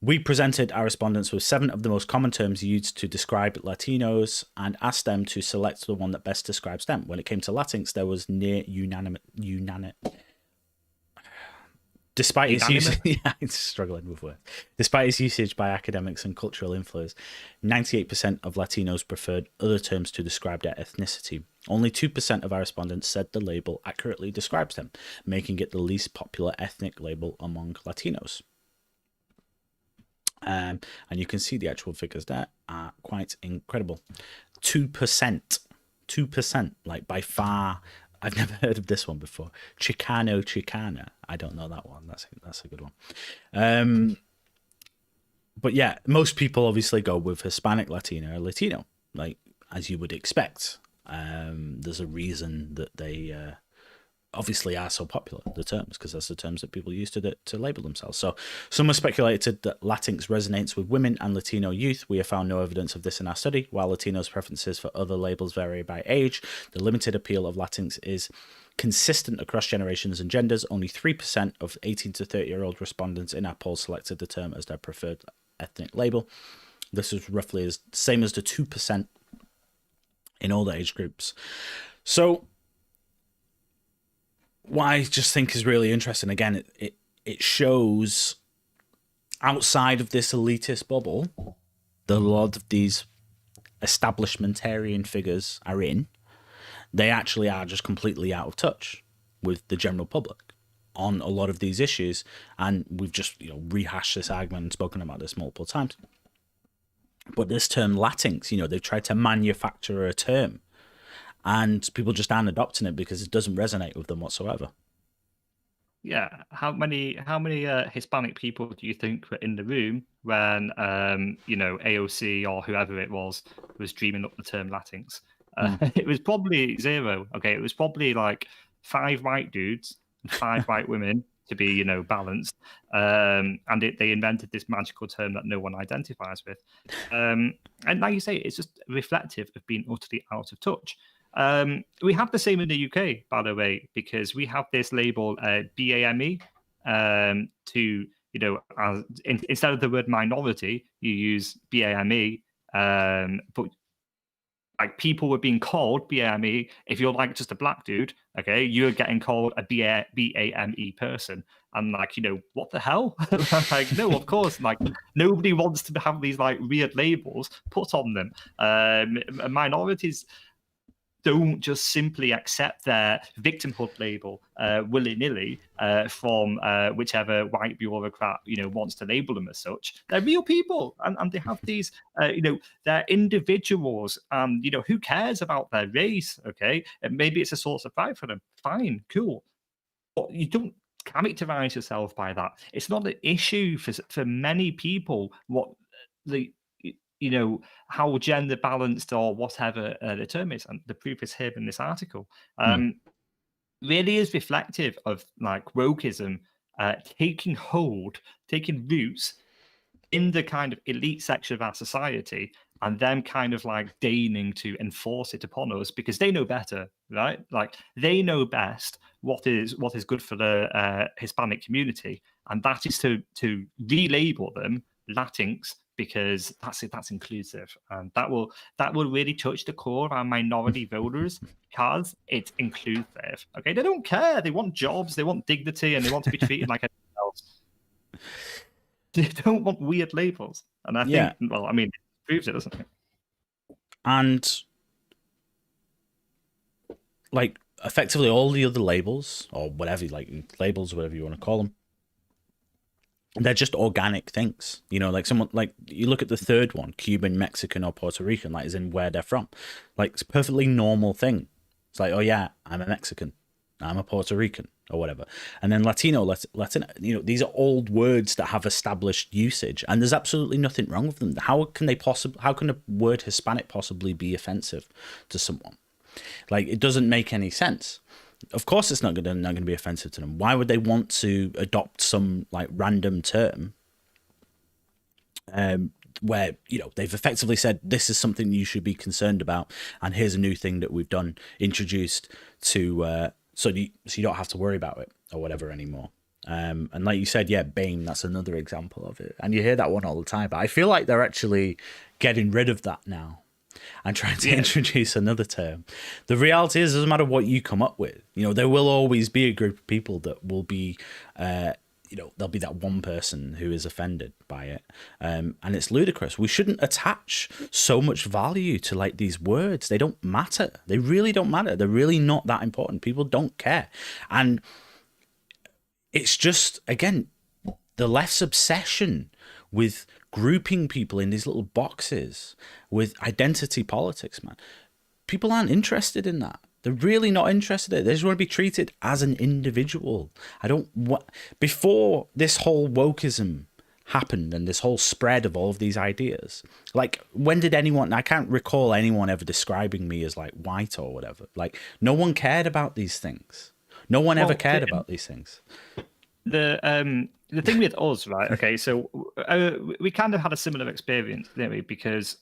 We presented our respondents with 7 of the most common terms used to describe Latinos and asked them to select the one that best describes them. When it came to Latinx, there was near unanimous. Despite its usage, yeah, it's struggling with words. Despite its usage by academics and cultural influencers, 98% of Latinos preferred other terms to describe their ethnicity. Only 2% of our respondents said the label accurately describes them, making it the least popular ethnic label among Latinos. And you can see the actual figures there are quite incredible. 2%, like by far. I've never heard of this one before. Chicana. I don't know that one. That's a good one. But yeah, most people obviously go with Hispanic, Latino, or Latino, like as you would expect. There's a reason that they obviously are so popular, the terms, because that's the terms that people use to label themselves. So some have speculated that Latinx resonates with women and Latino youth. We have found no evidence of this in our study. While Latinos' preferences for other labels vary by age, the limited appeal of Latinx is consistent across generations and genders. Only 3% of 18 to 30-year-old respondents in our poll selected the term as their preferred ethnic label. This is roughly the same as the 2% in all the age groups. So what I just think is really interesting, again, it shows outside of this elitist bubble that a lot of these establishmentarian figures are in. They actually are just completely out of touch with the general public on a lot of these issues. And we've just rehashed this argument and spoken about this multiple times. But this term Latinx, they've tried to manufacture a term. And people just aren't adopting it because it doesn't resonate with them whatsoever. Yeah, how many Hispanic people do you think were in the room when AOC or whoever it was dreaming up the term Latinx? It was probably 0. Okay, it was probably like 5 white dudes and 5 white women to be balanced, and they invented this magical term that no one identifies with. And like you say, it's just reflective of being utterly out of touch. We have the same in the UK, by the way, because we have this label BAME to instead of the word minority, you use BAME, but like people were being called BAME if you're like just a black dude, Okay, you're getting called a BAME person, and like, what the hell? Like, no, of course, like nobody wants to have these like weird labels put on them. Minorities don't just simply accept their victimhood label willy-nilly from whichever white bureaucrat wants to label them as such. They're real people, and they have these they're individuals, and who cares about their race? Okay, and maybe it's a source of pride for them. Fine, cool, but you don't characterize yourself by that. It's not an issue for many people what the how gender balanced or whatever the term is, and the proof is here in this article. Really is reflective of like wokeism taking hold, taking roots in the kind of elite section of our society, and them kind of like deigning to enforce it upon us because they know better, right? Like they know best what is good for the Hispanic community, and that is to relabel them Latinx, because that's inclusive, and that will really touch the core of our minority voters because it's inclusive. Okay, they don't care. They want jobs, they want dignity, and they want to be treated like anyone else. They don't want weird labels, and I think, well, I mean, it proves it, doesn't it? And like effectively all the other labels or whatever, like labels, whatever you want to call them, they're just organic things, like someone, like you look at the third one, Cuban, Mexican, or Puerto Rican, like is in where they're from. Like it's a perfectly normal thing. It's like, oh yeah, I'm a Mexican, I'm a Puerto Rican, or whatever. And then Latino, Latin, these are old words that have established usage, and there's absolutely nothing wrong with them. How can a word Hispanic possibly be offensive to someone? Like, it doesn't make any sense. Of course it's not going to be offensive to them. Why would they want to adopt some like random term where they've effectively said this is something you should be concerned about, and here's a new thing that we've introduced to so you don't have to worry about it or whatever anymore. And like you said, yeah, BAME, that's another example of it, and you hear that one all the time. But I feel like they're actually getting rid of that now and trying to introduce another term. The reality is, it doesn't matter what you come up with. There will always be a group of people that will be, there'll be that one person who is offended by it. And it's ludicrous. We shouldn't attach so much value to like these words. They don't matter. They really don't matter. They're really not that important. People don't care. And it's just, again, the left's obsession with grouping people in these little boxes with identity politics, man. People aren't interested in that. They're really not interested in it. They just want to be treated as an individual. Before this whole wokeism happened and this whole spread of all of these ideas, like, when did anyone, I can't recall anyone ever describing me as like white or whatever. Like, no one cared about these things. No one ever cared about these things. The thing with us, right? Okay, so we kind of had a similar experience, didn't we? Because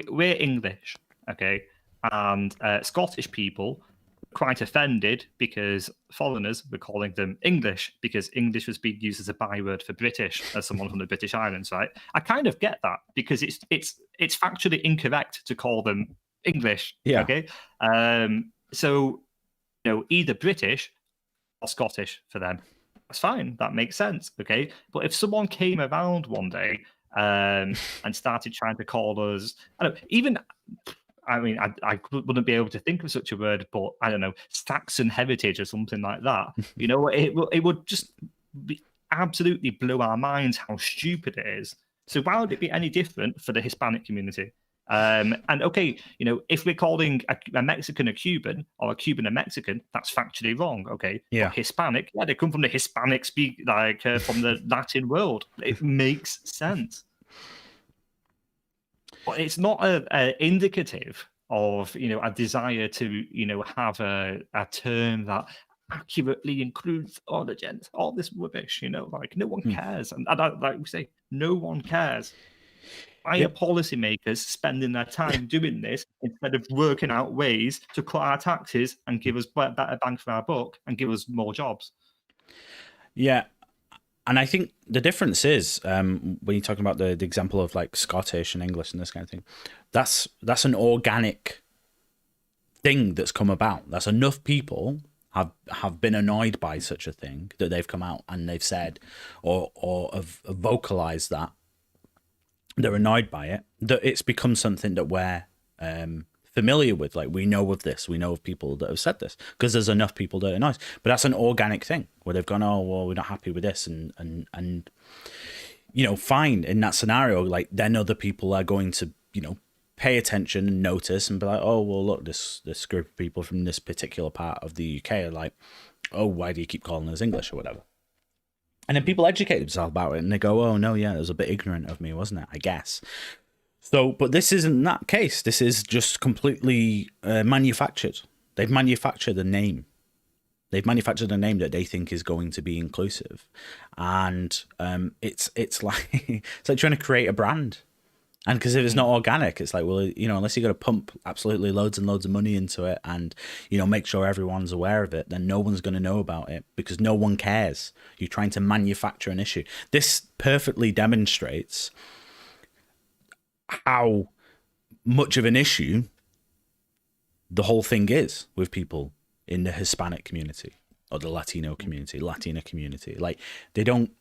we're English, okay, and Scottish people were quite offended because foreigners were calling them English, because English was being used as a byword for British, as someone from the British Islands, right? I kind of get that, because it's factually incorrect to call them English. Yeah. Okay. So either British or Scottish for them. That's fine. That makes sense. Okay. But if someone came around one day and started trying to call us, I wouldn't be able to think of such a word, but I don't know, Saxon heritage or something like that. It would just absolutely blow our minds how stupid it is. So why would it be any different for the Hispanic community? And okay, if we're calling a Mexican a Cuban or a Cuban a Mexican, that's factually wrong. Okay, yeah. But Hispanic, yeah, they come from the Hispanic from the Latin world. It makes sense, but it's not a indicative of a desire to have a term that accurately includes all the gents, all this rubbish. Like, no one cares, and like we say, no one cares. Why are policymakers spending their time doing this instead of working out ways to cut our taxes and give us better bang for our buck and give us more jobs? Yeah. And I think the difference is, when you're talking about the example of like Scottish and English and this kind of thing, that's an organic thing that's come about. That's enough people have been annoyed by such a thing that they've come out and they've said or have vocalized that they're annoyed by it, that it's become something that we're familiar with. Like, we know of this, we know of people that have said this because there's enough people that are annoyed. But that's an organic thing where they've gone, oh well, we're not happy with this, and you know, fine, in that scenario, like, then other people are going to, you know, pay attention and notice and be like, oh well, look, this group of people from this particular part of the UK are like, oh, why do you keep calling us English or whatever? And then people educate themselves about it and they go, oh no, yeah, it was a bit ignorant of me, wasn't it, I guess. So, but this isn't that case. This is just completely manufactured. They've manufactured a name. They've manufactured a name that they think is going to be inclusive, and it's like it's like trying to create a brand. And because if it's not organic, it's like, well, you know, unless you're going to pump absolutely loads and loads of money into it and, you know, make sure everyone's aware of it, then no one's going to know about it because no one cares. You're trying to manufacture an issue. This perfectly demonstrates how much of an issue the whole thing is with people in the Hispanic community or the Latino community, Latina community. Like, they don't,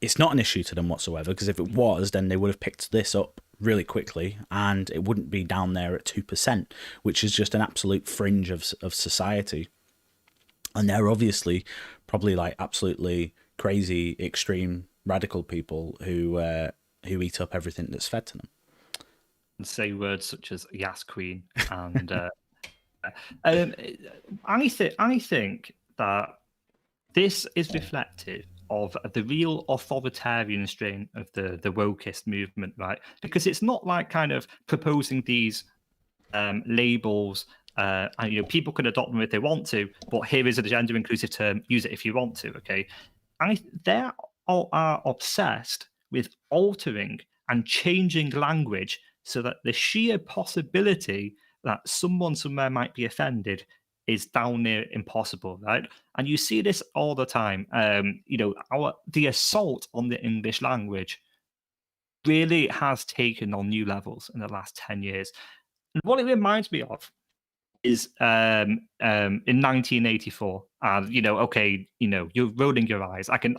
it's not an issue to them whatsoever, because if it was, then they would have picked this up really quickly and it wouldn't be down there at 2%, which is just an absolute fringe of society. And they're obviously probably like absolutely crazy, extreme, radical people who eat up everything that's fed to them. And say words such as "Yas Queen" and I think that this is reflective of the real authoritarian strain of the wokeist movement, right? Because it's not like kind of proposing these labels, and you know, people can adopt them if they want to, but here is a gender inclusive term, use it if you want to. Okay, they are obsessed with altering and changing language so that the sheer possibility that someone somewhere might be offended is down near impossible, right? And you see this all the time. You know, the assault on the English language really has taken on new levels in the last 10 years. And what it reminds me of is in 1984, and you know, okay, you know, you're rolling your eyes. I can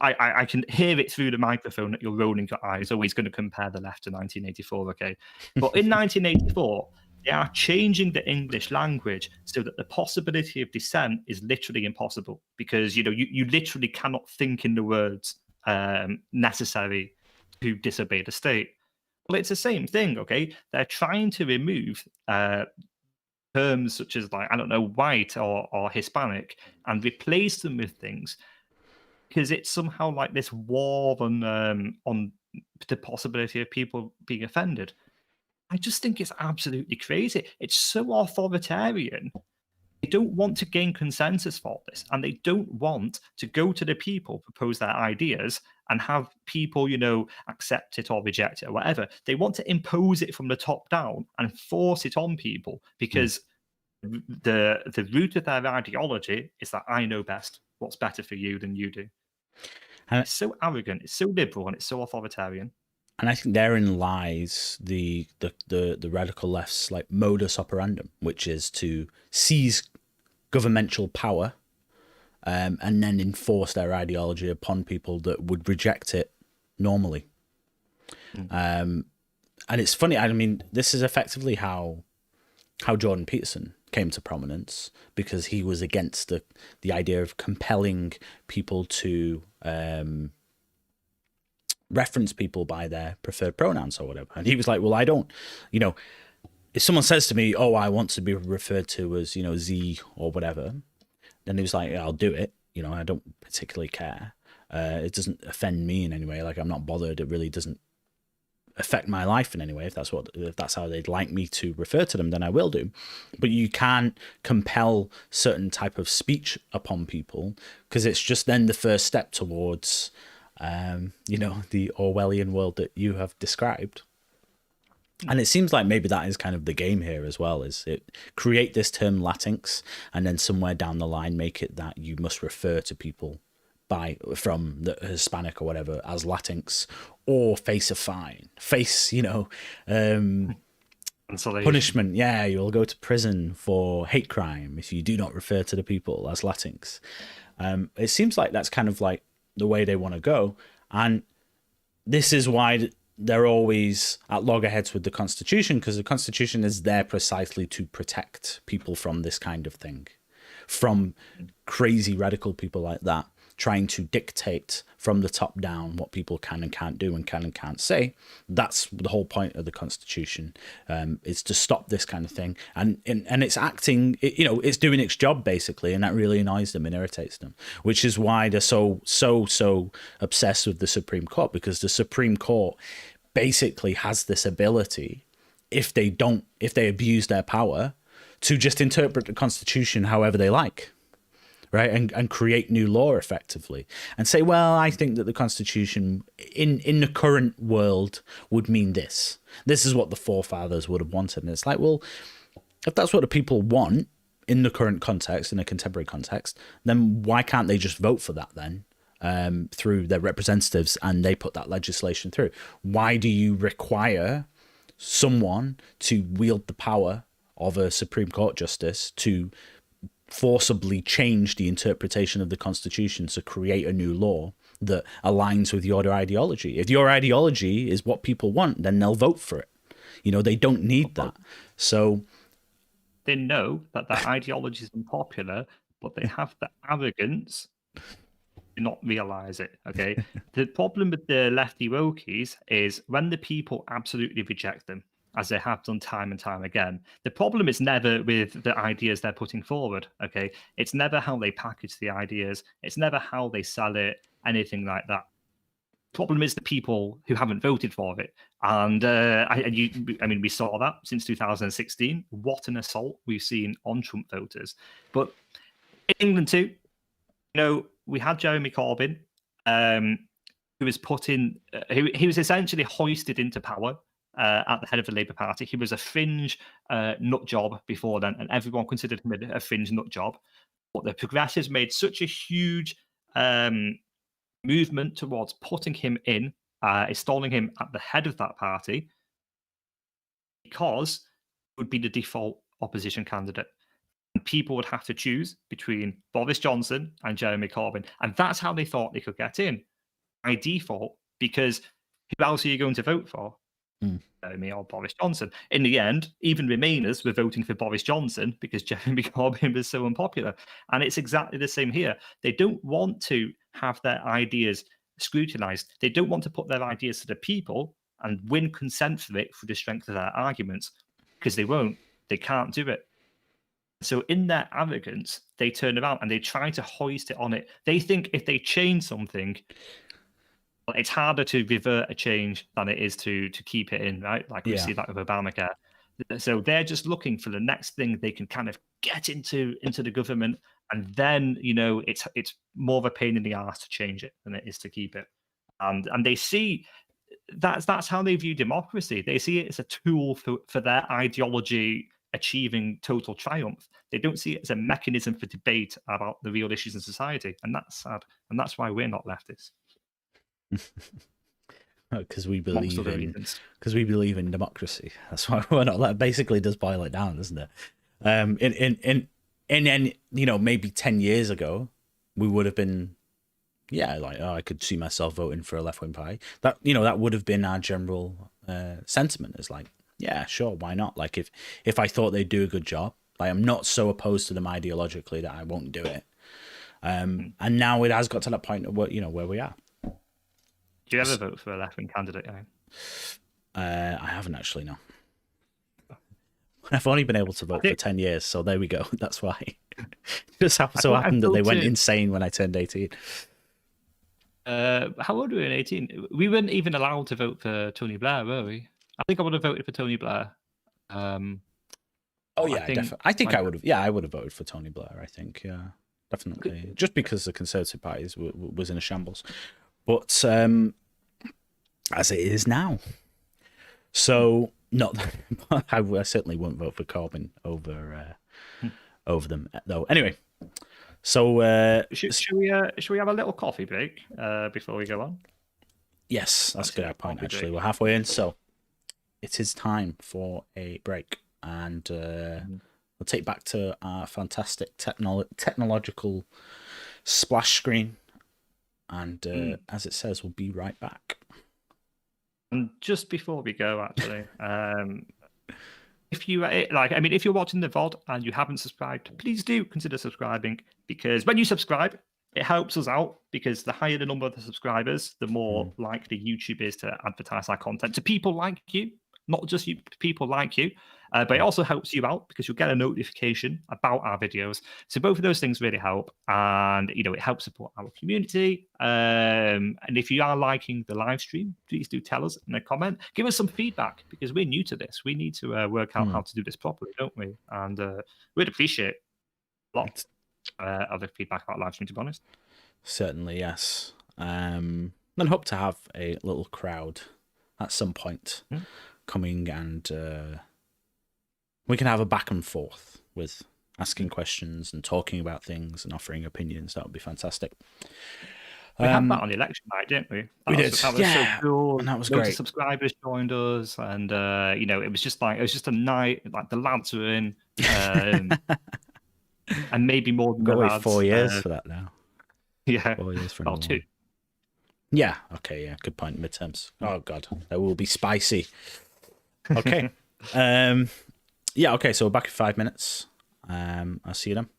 hear it through the microphone that you're rolling your eyes. Always going to compare the left to 1984, okay? But in 1984, they are changing the English language so that the possibility of dissent is literally impossible, because you know, you literally cannot think in the words necessary to disobey the state. Well, it's the same thing, okay? They're trying to remove terms such as, like, I don't know, white or Hispanic, and replace them with things because it's somehow like this war on the possibility of people being offended. I just think it's absolutely crazy. It's so authoritarian. They don't want to gain consensus for this, and they don't want to go to the people, propose their ideas, and have people, you know, accept it or reject it or whatever. They want to impose it from the top down and force it on people because the root of their ideology is that I know best what's better for you than you do. And it's so arrogant, it's so liberal, and it's so authoritarian. And I think therein lies the radical left's like modus operandum, which is to seize governmental power and then enforce their ideology upon people that would reject it normally. And it's funny, I mean, this is effectively how Jordan Peterson came to prominence, because he was against the idea of compelling people to reference people by their preferred pronouns or whatever. And he was like, well, I don't, you know, if someone says to me, oh, I want to be referred to as, you know, Z or whatever, then he was like, yeah, I'll do it. You know, I don't particularly care. It doesn't offend me in any way. Like, I'm not bothered. It really doesn't affect my life in any way. If that's how they'd like me to refer to them, then I will do. But you can't compel certain type of speech upon people, because it's just then the first step towards you know, the Orwellian world that you have described. And it seems like maybe that is kind of the game here as well, is it create this term Latinx, and then somewhere down the line make it that you must refer to people from the Hispanic or whatever as Latinx, or face a fine, face, you know, punishment. Yeah, you'll go to prison for hate crime if you do not refer to the people as Latinx. It seems like that's kind of like the way they want to go, and this is why they're always at loggerheads with the Constitution, because the Constitution is there precisely to protect people from this kind of thing, from crazy radical people like that trying to dictate from the top down what people can and can't do and can and can't say. That's the whole point of the Constitution, is to stop this kind of thing. And it's acting, it's doing its job basically, and that really annoys them and irritates them, which is why they're so obsessed with the Supreme Court, because the Supreme Court basically has this ability, if they abuse their power, to just interpret the Constitution however they like. Right, and create new law effectively, and say, well, I think that the Constitution in the current world would mean this. This is what the forefathers would have wanted. And it's like, well, if that's what the people want in the current context, in a contemporary context, then why can't they just vote for that then through their representatives, and they put that legislation through? Why do you require someone to wield the power of a Supreme Court justice to forcibly change the interpretation of the Constitution to create a new law that aligns with your ideology? If your ideology is what people want, then they'll vote for it. They don't need that. So they know that that ideology is unpopular, but they have the arrogance to not realize it. Okay. The problem with the lefty wokies is when the people absolutely reject them, as they have done time and time again. The problem is never with the ideas they're putting forward, okay? It's never how they package the ideas. It's never how they sell it, anything like that. Problem is the people who haven't voted for it. And we saw that since 2016. What an assault we've seen on Trump voters. But in England too, we had Jeremy Corbyn, who was put in, he was essentially hoisted into power at the head of the Labour Party. He was a fringe nut job before then, and everyone considered him a fringe nut job. But the Progressives made such a huge movement towards putting him in, installing him at the head of that party, because it would be the default opposition candidate. And people would have to choose between Boris Johnson and Jeremy Corbyn. And that's how they thought they could get in, by default, because who else are you going to vote for? Jeremy or Boris Johnson. In the end, even Remainers were voting for Boris Johnson because Jeremy Corbyn was so unpopular. And it's exactly the same here. They don't want to have their ideas scrutinized. They don't want to put their ideas to the people and win consent for it through the strength of their arguments, because they won't. They can't do it. So in their arrogance, they turn around and they try to hoist it on it. They think if they change something, it's harder to revert a change than it is to keep it in, right? Like we see that with Obamacare. So they're just looking for the next thing they can kind of get into the government, and then it's more of a pain in the ass to change it than it is to keep it. And they see that's how they view democracy. They see it as a tool for their ideology achieving total triumph. They don't see it as a mechanism for debate about the real issues in society, and that's sad. And that's why we're not leftists. Because we believe in democracy. That's why we're not. That basically does boil it down, doesn't it? In maybe 10 years ago, we would have been, I could see myself voting for a left-wing party. That that would have been our general sentiment. Is like, yeah, sure, why not? Like if I thought they'd do a good job, like I'm not so opposed to them ideologically that I won't do it. And now it has got to that point of where we are. Do you ever vote for a left-wing candidate? I haven't actually, no. I've only been able to vote for 10 years, so there we go. That's why. It just so happened that they went insane when I turned 18. How old were we in 18? We weren't even allowed to vote for Tony Blair, were we? I think I would have voted for Tony Blair. I think I would have. Yeah, I would have voted for Tony Blair, I think. Yeah, definitely. Just because the Conservative Party was in a shambles. But as it is now. So, not that I certainly won't vote for Corbyn over them, though. Anyway, so should we have a little coffee break before we go on? Yes, that's a good point. Actually, we're halfway in. So, it is time for a break, and we'll take back to our fantastic technological splash screen. And as it says, we'll be right back. And just before we go, actually, if you if you're watching the VOD and you haven't subscribed, please do consider subscribing, because when you subscribe, it helps us out, because the higher the number of the subscribers, the more likely YouTube is to advertise our content to people like you, not just you, people like you. But it also helps you out because you'll get a notification about our videos. So both of those things really help, and it helps support our community. And if you are liking the live stream, please do tell us in a comment. Give us some feedback, because we're new to this. We need to work out how to do this properly, don't we? And we'd appreciate a lot of the feedback about live stream, to be honest. Certainly, yes. And hope to have a little crowd at some point coming, and we can have a back and forth with asking questions and talking about things and offering opinions. That would be fantastic. We had that on election night, didn't we? We did. That was so cool. And that was Loads great. of subscribers joined us, and it was just a night. Like, the lads were in, and maybe more than Got the to wait lads. 4 years for that now. Yeah, 4 years for 2. Yeah. Okay. Yeah. Good point. Midterms. Oh God, that will be spicy. Okay. Yeah. Okay. So we're back in 5 minutes. I'll see you then.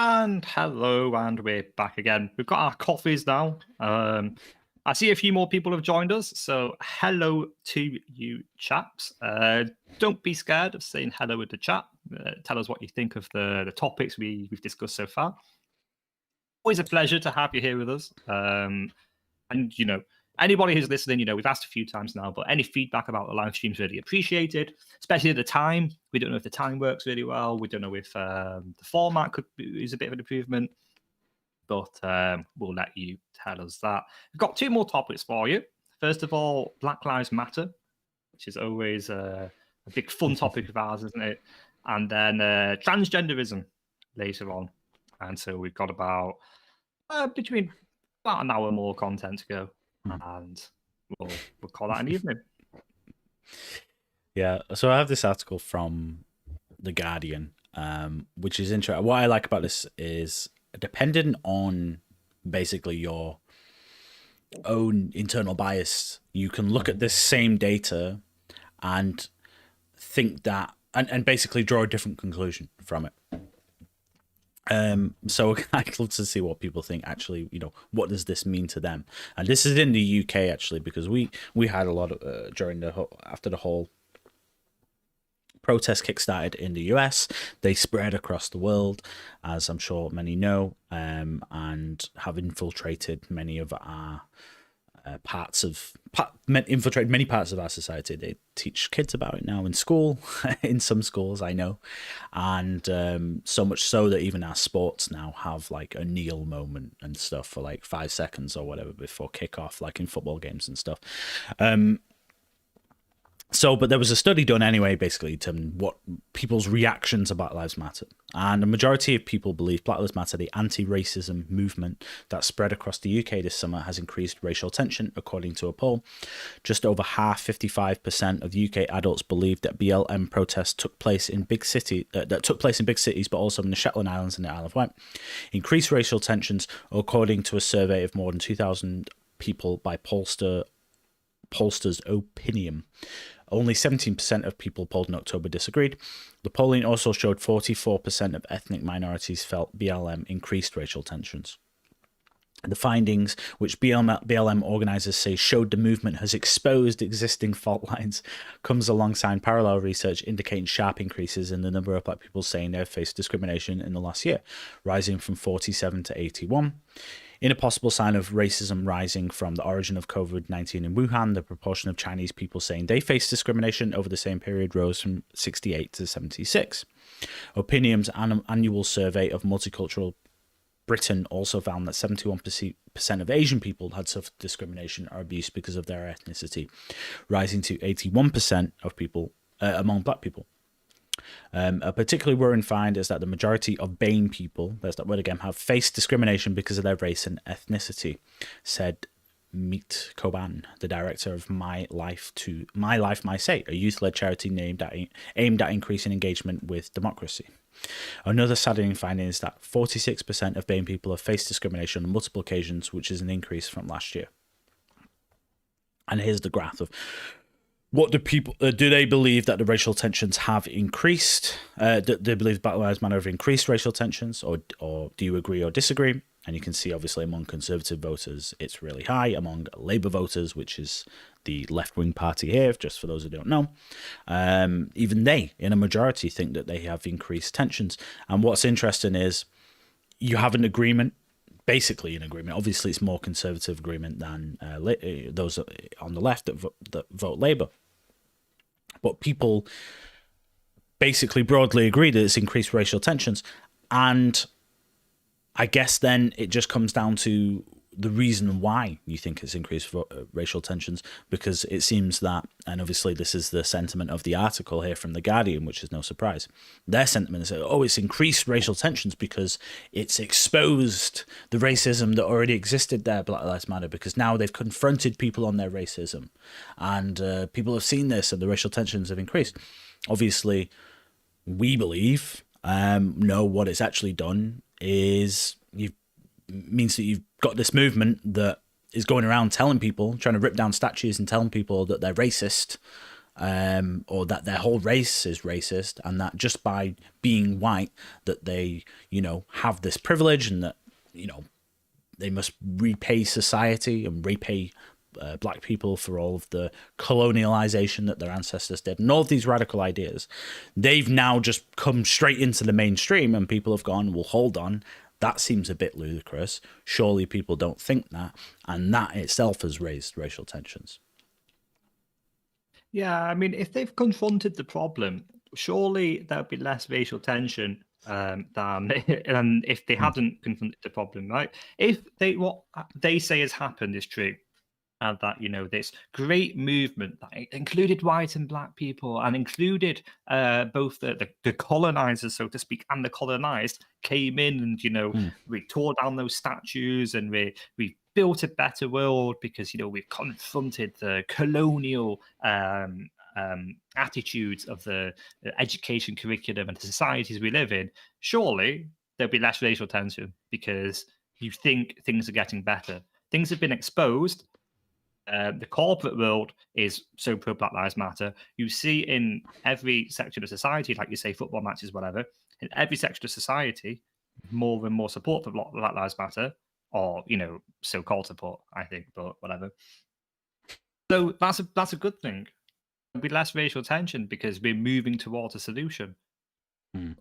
And hello, and we're back again. We've got our coffees now. I see a few more people have joined us, so hello to you, chaps. Don't be scared of saying hello with the chat. Tell us what you think of the topics we've discussed so far. Always a pleasure to have you here with us. And anybody who's listening, we've asked a few times now, but any feedback about the live stream is really appreciated, especially at the time. We don't know if the time works really well. We don't know if the format is a bit of an improvement, but we'll let you tell us that. We've got two more topics for you. First of all, Black Lives Matter, which is always a big fun topic of ours, isn't it? And then transgenderism later on. And so we've got about between about an hour more content to go, and we'll call that an evening. Yeah, so I have this article from The Guardian, which is interesting. What I like about this is, depending on basically your own internal bias, you can look at this same data and think that, and basically draw a different conclusion from it. So I'd love to see what people think. Actually, what does this mean to them? And this is in the UK actually, because we had a lot of after the whole protest kickstarted in the US, they spread across the world, as I'm sure many know, and have infiltrated many of our infiltrated many parts of our society. They teach kids about it now in school, in some schools I know, and so much so that even our sports now have like a kneel moment and stuff for like 5 seconds or whatever before kickoff, like in football games and stuff. But there was a study done anyway, basically, to what people's reactions about Lives Matter. And a majority of people believe Black Lives Matter, the anti-racism movement that spread across the UK this summer, has increased racial tension, according to a poll. Just over half, 55% of UK adults believe that BLM protests took place in big cities, but also in the Shetland Islands and the Isle of Wight. Increased racial tensions, according to a survey of more than 2,000 people by pollsters Opinium. Only 17% of people polled in October disagreed. The polling also showed 44% of ethnic minorities felt BLM increased racial tensions. The findings, which BLM organisers say showed the movement has exposed existing fault lines, comes alongside parallel research indicating sharp increases in the number of Black people saying they've faced discrimination in the last year, rising from 47 to 81. In a possible sign of racism rising from the origin of COVID-19 in Wuhan, the proportion of Chinese people saying they faced discrimination over the same period rose from 68 to 76. Opinium's annual survey of multicultural Britain also found that 71% of Asian people had suffered discrimination or abuse because of their ethnicity, rising to 81% of people among Black people. A particularly worrying find is that the majority of BAME people, there's that word again, have faced discrimination because of their race and ethnicity, said Meet Koban, the director of My Life, My Say, a youth-led charity aimed at increasing engagement with democracy. Another saddening finding is that 46% of BAME people have faced discrimination on multiple occasions, which is an increase from last year. And here's the graph of what do people do they believe that the racial tensions have increased? Do they believe Black Lives Matter have increased racial tensions, or do you agree or disagree? And you can see, obviously, among Conservative voters, it's really high. Among Labour voters, which is the left-wing party here, just for those who don't know, even they, in a majority, think that they have increased tensions. And what's interesting is you have an agreement, basically an agreement. Obviously, it's more Conservative agreement than those on the left that vote Labour. But people basically broadly agree that it's increased racial tensions. And I guess then it just comes down to the reason why you think it's increased racial tensions, because it seems that, and obviously this is the sentiment of the article here from The Guardian, which is no surprise. Their sentiment is, it's increased racial tensions because it's exposed the racism that already existed there, Black Lives Matter, because now they've confronted people on their racism, and people have seen this, and the racial tensions have increased. Obviously, we believe, what it's actually done is means that you've got this movement that is going around telling people, trying to rip down statues and telling people that they're racist, or that their whole race is racist, and that just by being white that they, have this privilege, and that, they must repay society and repay black people for all of the colonialization that their ancestors did, and all of these radical ideas. They've now just come straight into the mainstream, and people have gone, well, hold on, that seems a bit ludicrous. Surely people don't think that, and that itself has raised racial tensions. Yeah, I mean, if they've confronted the problem, surely there'll be less racial tension than if they hadn't confronted the problem, right? If what they say has happened is true, and that this great movement that included white and black people and included both the colonizers, so to speak, and the colonized, came in, and we tore down those statues, and we built a better world because we've confronted the colonial attitudes of the education curriculum and the societies we live in. Surely there'll be less racial tension because you think things are getting better. Things have been exposed. The corporate world is so pro Black Lives Matter. You see in every section of society, like you say, football matches, whatever, in every section of society, more and more support for Black Lives Matter, or so-called support, I think, but whatever. So that's a good thing. There'll be less racial tension because we're moving towards a solution.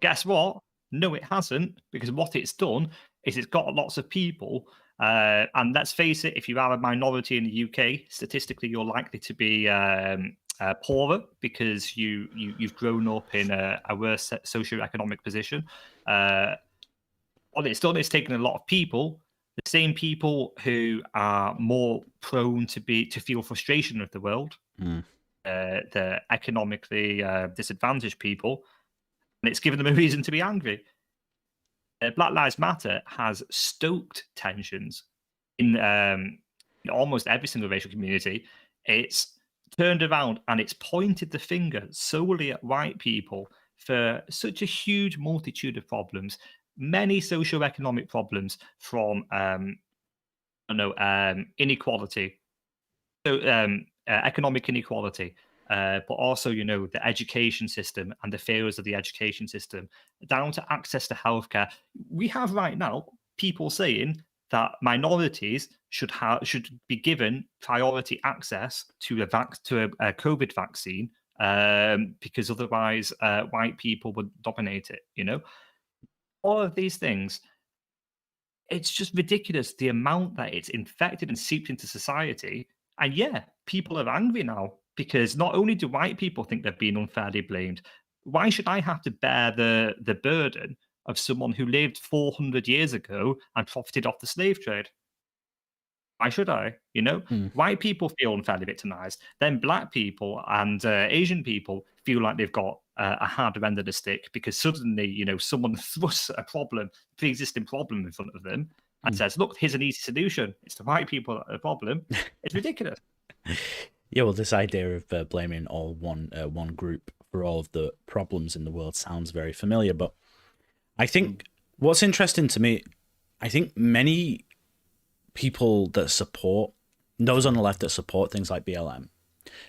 Guess what? No, it hasn't, because what it's done is it's got lots of people. And let's face it, if you are a minority in the UK, statistically, you're likely to be poorer because you've grown up in a worse socioeconomic position. What it's done is taken a lot of people, the same people who are more prone to feel frustration of the world, the economically disadvantaged people, and it's given them a reason to be angry. Black Lives Matter has stoked tensions in almost every single racial community. It's turned around and it's pointed the finger solely at white people for such a huge multitude of problems, many socioeconomic problems, from inequality, so economic inequality, but also, the education system and the failures of the education system, down to access to healthcare. We have right now people saying that minorities should be given priority access to a COVID vaccine because otherwise white people would dominate it. All of these things. It's just ridiculous the amount that it's infected and seeped into society. And yeah, people are angry now because not only do white people think they're being unfairly blamed, why should I have to bear the burden of someone who lived 400 years ago and profited off the slave trade? Why should I? White people feel unfairly victimized. Then black people and Asian people feel like they've got a harder end of the stick because suddenly, someone thrusts a pre-existing problem in front of them and says, look, here's an easy solution. It's the white people that are the problem. It's ridiculous. Yeah, well, this idea of blaming all one group for all of the problems in the world sounds very familiar. But I think what's interesting to me, I think many people that support, those on the left that support things like BLM,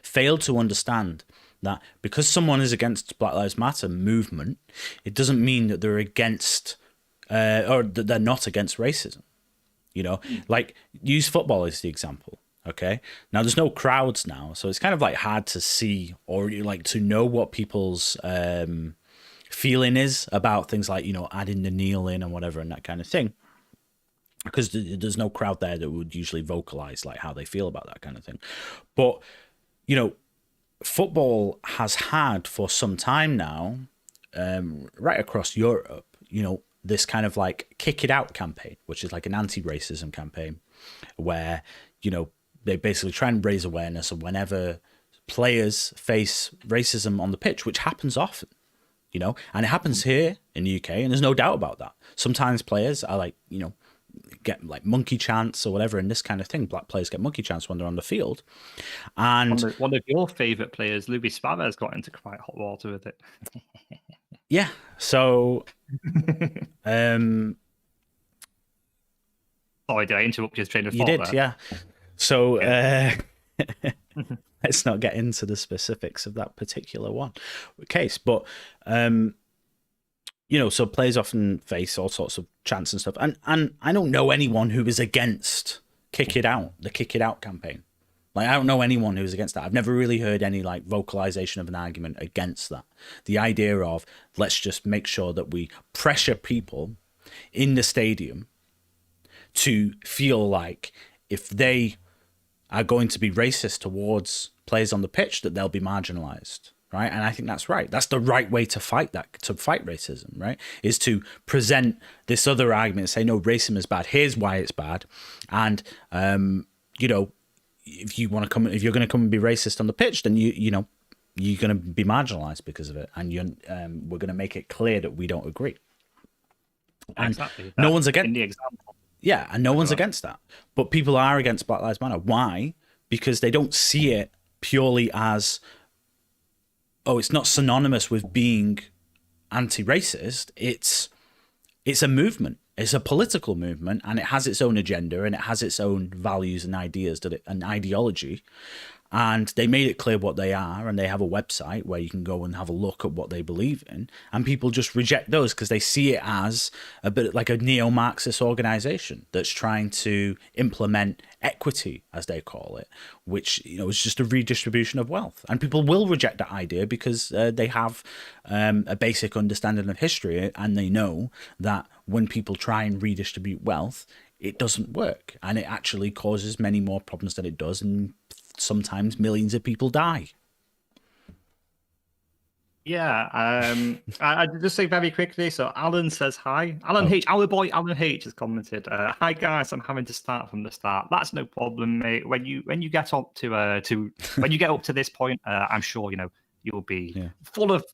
fail to understand that because someone is against Black Lives Matter movement, it doesn't mean that they're against or that they're not against racism. Like, use football as the example. Okay, now there's no crowds now, so it's kind of like hard to see or like to know what people's feeling is about things like adding the kneel in and whatever and that kind of thing, because there's no crowd there that would usually vocalize like how they feel about that kind of thing. But football has had for some time now, right across Europe, this kind of like Kick It Out campaign, which is like an anti-racism campaign where they basically try and raise awareness of whenever players face racism on the pitch, which happens often, and it happens here in the UK, and there's no doubt about that. Sometimes players are like, get like monkey chants or whatever, and this kind of thing. Black players get monkey chants when they're on the field. And one of your favourite players, Luis Suarez, got into quite hot water with it. Yeah. So sorry, did I interrupt your train of thought? You did, there? Yeah. So let's not get into the specifics of that particular case. But so players often face all sorts of chants and stuff. And I don't know anyone who is against the Kick It Out campaign. Like, I don't know anyone who's against that. I've never really heard any like vocalization of an argument against that. The idea of, let's just make sure that we pressure people in the stadium to feel like if they are going to be racist towards players on the pitch, that they'll be marginalized. Right. And I think that's right. That's the right way to fight racism, right? Is to present this other argument and say, no, racism is bad. Here's why it's bad. And, if you're going to come and be racist on the pitch, then you're going to be marginalized because of it. And we're going to make it clear that we don't agree. And exactly. No one's against the example. Yeah. And no one's against that. But people are against Black Lives Matter. Why? Because they don't see it purely as, it's not synonymous with being anti-racist. It's a movement. It's a political movement, and it has its own agenda, and it has its own values and ideas and ideology. And they made it clear what they are, and they have a website where you can go and have a look at what they believe in. And people just reject those because they see it as a bit like a neo-Marxist organization that's trying to implement equity, as they call it, which is just a redistribution of wealth. And people will reject that idea because they have a basic understanding of history, and they know that when people try and redistribute wealth, it doesn't work, and it actually causes many more problems than it does, and sometimes millions of people die. Yeah, I just say very quickly. So Alan says hi. Alan H, our boy Alan H has commented. Hi guys, I'm having to start from the start. That's no problem, mate. When you get up to when you get up to this point, I'm sure you'll be full of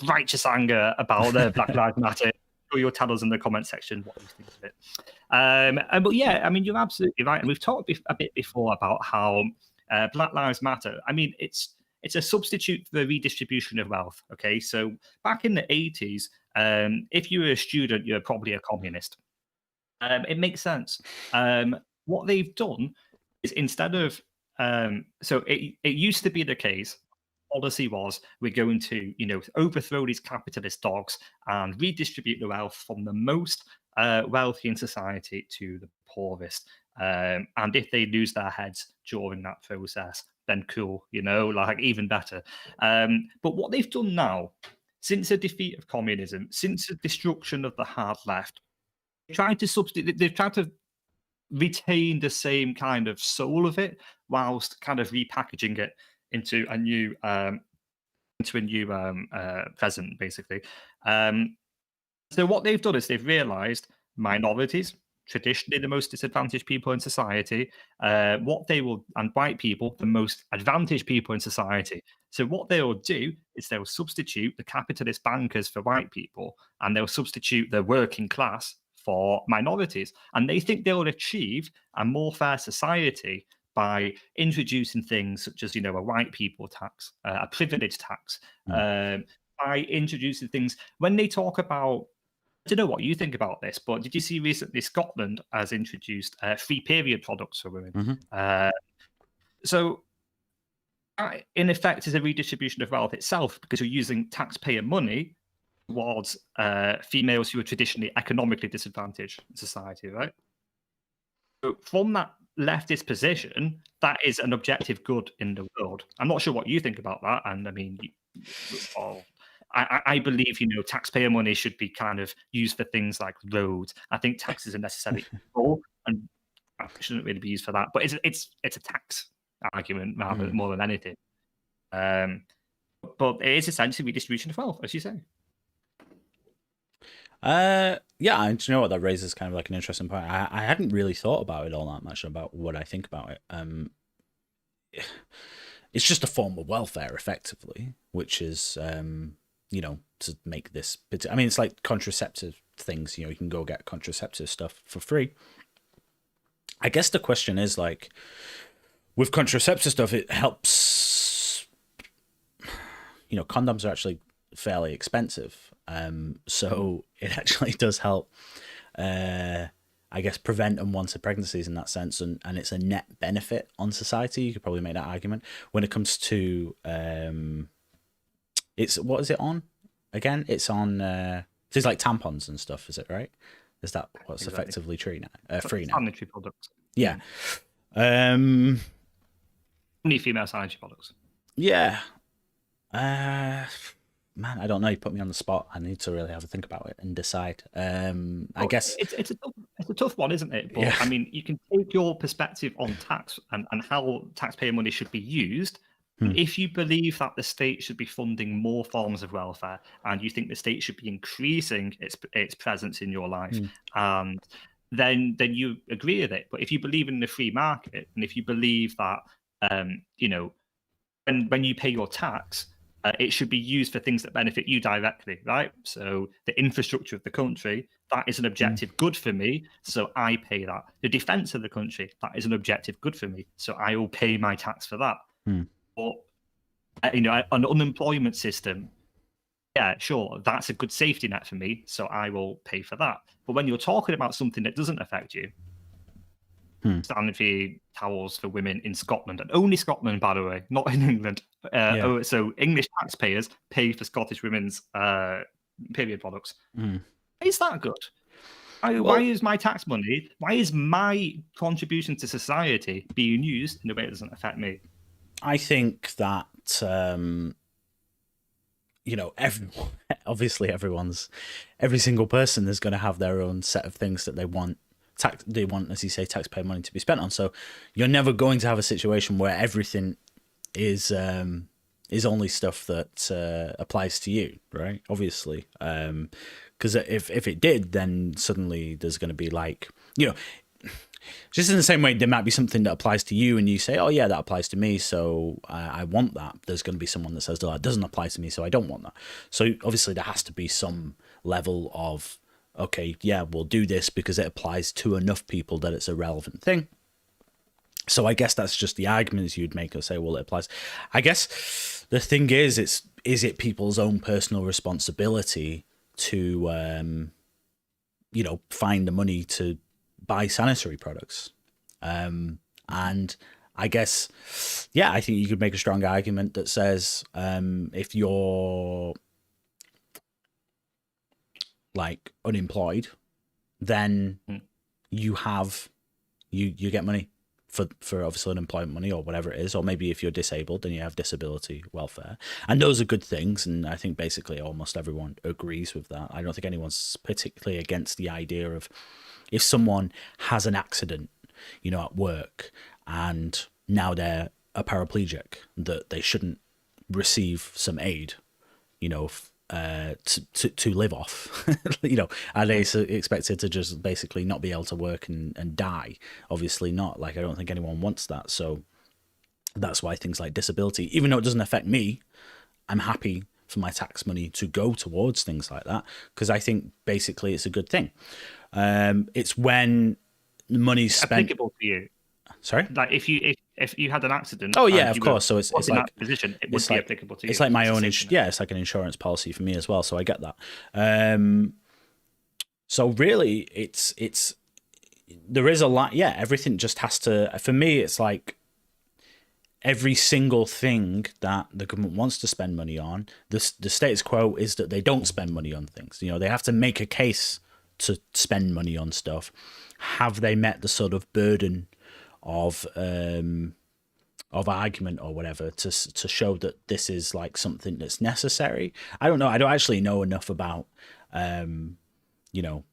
righteous anger about the Black Lives Matter. You'll tell us in the comment section what you think of it. But yeah, I mean, you're absolutely right, and we've talked a bit before about how Black Lives Matter. I mean, it's a substitute for the redistribution of wealth. Okay, so back in the 80s, if you were a student, you're probably a communist. It makes sense. What they've done is instead of so it used to be the case. Policy was we're going to overthrow these capitalist dogs and redistribute the wealth from the most wealthy in society to the poorest, and if they lose their heads during that process, then cool, like even better. But what they've done now, since the defeat of communism, since the destruction of the hard left, they've tried to retain the same kind of soul of it whilst kind of repackaging it into a new present, basically. So what they've done is they've realized minorities, traditionally the most disadvantaged people in society, and white people, the most advantaged people in society. So what they'll do is they'll substitute the capitalist bankers for white people, and they'll substitute the working class for minorities. And they think they'll achieve a more fair society by introducing things such as, a white people tax, a privilege tax, by introducing things. When they talk about, I don't know what you think about this, but did you see recently Scotland has introduced free period products for women? So in effect is a redistribution of wealth itself, because you're using taxpayer money towards females who are traditionally economically disadvantaged in society, right? So from that leftist position, that is an objective good in the world. I'm not sure what you think about that. And I mean, I believe, taxpayer money should be kind of used for things like roads. I think taxes are necessary for, and shouldn't really be used for that. But it's a tax argument rather more than anything. But it is essentially redistribution of wealth, as you say. Yeah, and do you know what, that raises kind of like an interesting point. I hadn't really thought about it all that much, about what I think about it. It's just a form of welfare, effectively, which is to make this. I mean, it's like contraceptive things. You can go get contraceptive stuff for free. I guess the question is, like, with contraceptive stuff, it helps. Condoms are actually fairly expensive. So it actually does help. I I guess, prevent unwanted pregnancies in that sense, and it's a net benefit on society. You could probably make that argument. When it comes to it's what is it on again? It's on things like tampons and stuff. Is it right? Is that what's effectively free now? Free now. Sanitary products. Yeah. Only female sanitary products. Yeah. Man, I don't know. You put me on the spot. I need to really have a think about it and decide. I guess it's a tough one, isn't it? But yeah. I mean, you can take your perspective on tax and how taxpayer money should be used. If you believe that the state should be funding more forms of welfare, and you think the state should be increasing its presence in your life, and then you agree with it. But if you believe in the free market, and if you believe that you know, when you pay your tax, it should be used for things that benefit you directly, right? So the infrastructure of the country, that is an objective good for me, so I pay that. The defense of the country, that is an objective good for me, so I will pay my tax for that. But you know, an unemployment system, yeah, sure, that's a good safety net for me, so I will pay for that. But when you're talking about something that doesn't affect you, sanitary towels for women in Scotland, and only Scotland, by the way, not in England. So English taxpayers pay for Scottish women's period products. Is that good? Why is my tax money, why is my contribution to society being used in a way that doesn't affect me? I think that you know, obviously every single person is going to have their own set of things that they want, as you say, taxpayer money to be spent on. So you're never going to have a situation where everything is only stuff that applies to you, right? Obviously, because if it did, then suddenly there's going to be like, you know, just in the same way, there might be something that applies to you and you say, oh yeah, that applies to me, so I want that. There's going to be someone that says, oh, that doesn't apply to me, so I don't want that. So obviously there has to be some level of, okay, yeah, we'll do this because it applies to enough people that it's a relevant thing. So I guess that's just the arguments you'd make or say, well, it applies. I guess the thing is it people's own personal responsibility to, you know, find the money to buy sanitary products? And I guess, yeah, I think you could make a strong argument that says if you're like unemployed, then you get money for obviously unemployment money or whatever it is, or maybe if you're disabled, then you have disability welfare, and those are good things. And I think basically almost everyone agrees with that. I don't think anyone's particularly against the idea of if someone has an accident, you know, at work, and now they're a paraplegic, that they shouldn't receive some aid, you know, to live off. You know, are they expected to just basically not be able to work and die? Obviously not. Like, I don't think anyone wants that. So that's why things like disability, even though it doesn't affect me, I'm happy for my tax money to go towards things like that, because I think basically it's a good thing. It's when money's spent. Applicable to you. Sorry? Like if you had an accident. Oh yeah, of course. So it's in like that position, it would be applicable to you. It's like my own. Yeah, it's like an insurance policy for me as well. So I get that. So really, it's there is a lot. Yeah, everything just has to. For me, it's like every single thing that the government wants to spend money on. The status quo is that they don't spend money on things. You know, they have to make a case to spend money on stuff. Have they met the sort of burden of argument or whatever to show that this is like something that's necessary? I don't know. I don't actually know enough about you know,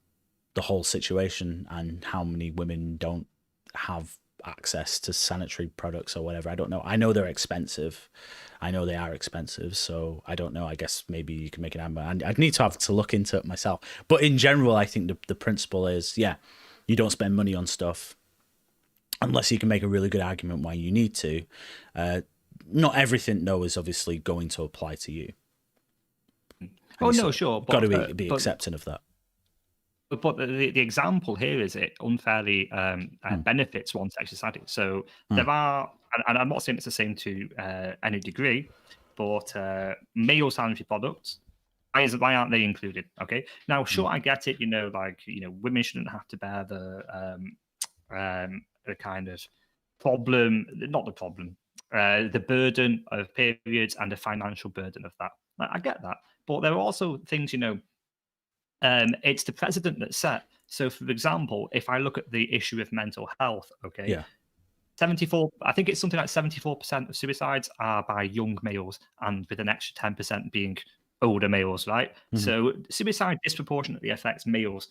the whole situation and how many women don't have access to sanitary products or whatever. I don't know. I know they're expensive. I know they are expensive, so I don't know. I guess maybe you can make an argument. I'd need to have to look into it myself. But in general, I think the principle is, yeah, you don't spend money on stuff unless you can make a really good argument why you need to. Not everything, though, is obviously going to apply to you. Oh, no, sure. Got to be accepting of that. But the example here is it unfairly benefits one sex society. So there are, and I'm not saying it's the same to any degree, but male sanitary products Why aren't they included? Okay. Now, sure, I get it. Women shouldn't have to bear the kind of problem, not the problem, the burden of periods and the financial burden of that. I get that, but there are also things, it's the president that set. So, for example, if I look at the issue of mental health, okay, Yeah. 74, I think it's something like 74% of suicides are by young males, and with an extra 10% being older males, right? So suicide disproportionately affects males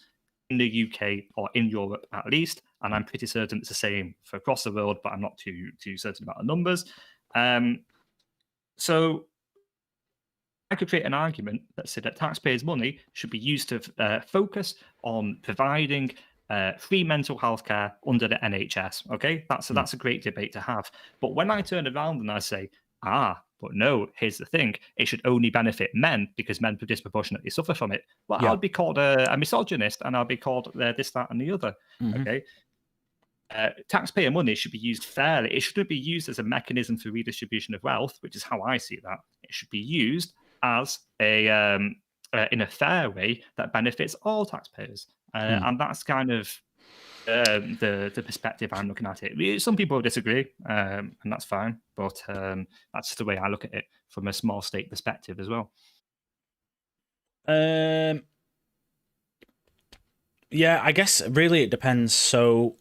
in the UK or in Europe at least, and I'm pretty certain it's the same for across the world, but I'm not too certain about the numbers. So I could create an argument that said that taxpayers' money should be used to focus on providing free mental health care under the NHS. Okay, that's a great debate to have. But when I turn around and I say, but no, here's the thing: it should only benefit men because men disproportionately suffer from it. Well, Yeah. I'll be called a misogynist, and I'll be called this, that, and the other. Okay. Taxpayer money should be used fairly. It shouldn't be used as a mechanism for redistribution of wealth, which is how I see that. It should be used as in a fair way that benefits all taxpayers, and that's kind of the perspective I'm looking at it. Some people disagree, and that's fine, but that's just the way I look at it from a small state perspective as well. Yeah, I guess really it depends. So,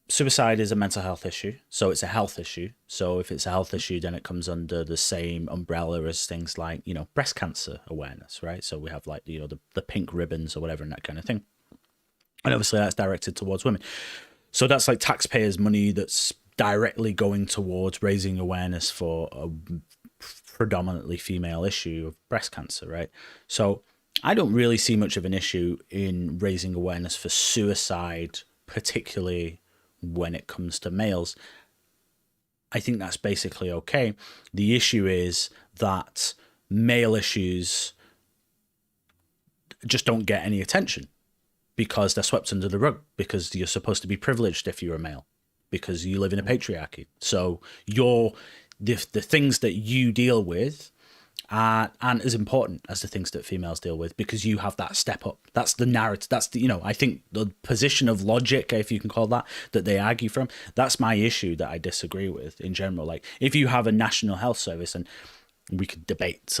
suicide is a mental health issue, so it's a health issue. So if it's a health issue, then it comes under the same umbrella as things like, breast cancer awareness, right? So we have like, the pink ribbons or whatever and that kind of thing. And obviously that's directed towards women. So that's like taxpayers' money that's directly going towards raising awareness for a predominantly female issue of breast cancer, right? So I don't really see much of an issue in raising awareness for suicide, particularly when it comes to males. I think that's basically okay. The issue is that male issues just don't get any attention because they're swept under the rug, because you're supposed to be privileged if you're a male, because you live in a patriarchy. So the things that you deal with aren't as important as the things that females deal with, because you have that step up. That's the narrative. That's the, I think the position of logic, if you can call that they argue from, that's my issue that I disagree with in general. Like if you have a national health service, and we could debate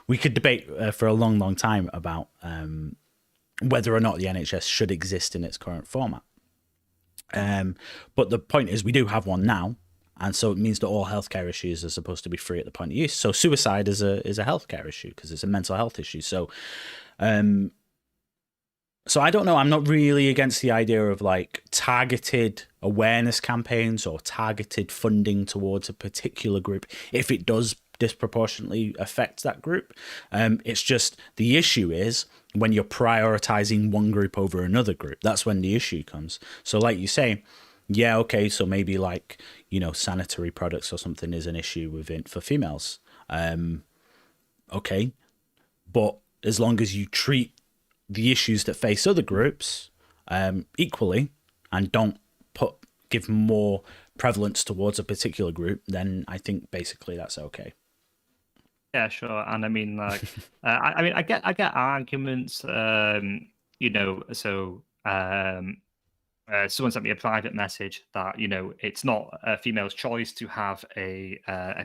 we could debate for a long, long time about whether or not the NHS should exist in its current format. But the point is we do have one now. And so it means that all healthcare issues are supposed to be free at the point of use. So suicide is a healthcare issue because it's a mental health issue. So, so I don't know. I'm not really against the idea of like targeted awareness campaigns or targeted funding towards a particular group if it does disproportionately affect that group. It's just the issue is when you're prioritizing one group over another group. That's when the issue comes. So like you say, yeah, okay, so maybe like, sanitary products or something is an issue for females. Okay, but as long as you treat the issues that face other groups equally and don't give more prevalence towards a particular group, then I think basically that's okay. Yeah, sure. And I mean, like, I get arguments, someone sent me a private message that it's not a female's choice to have a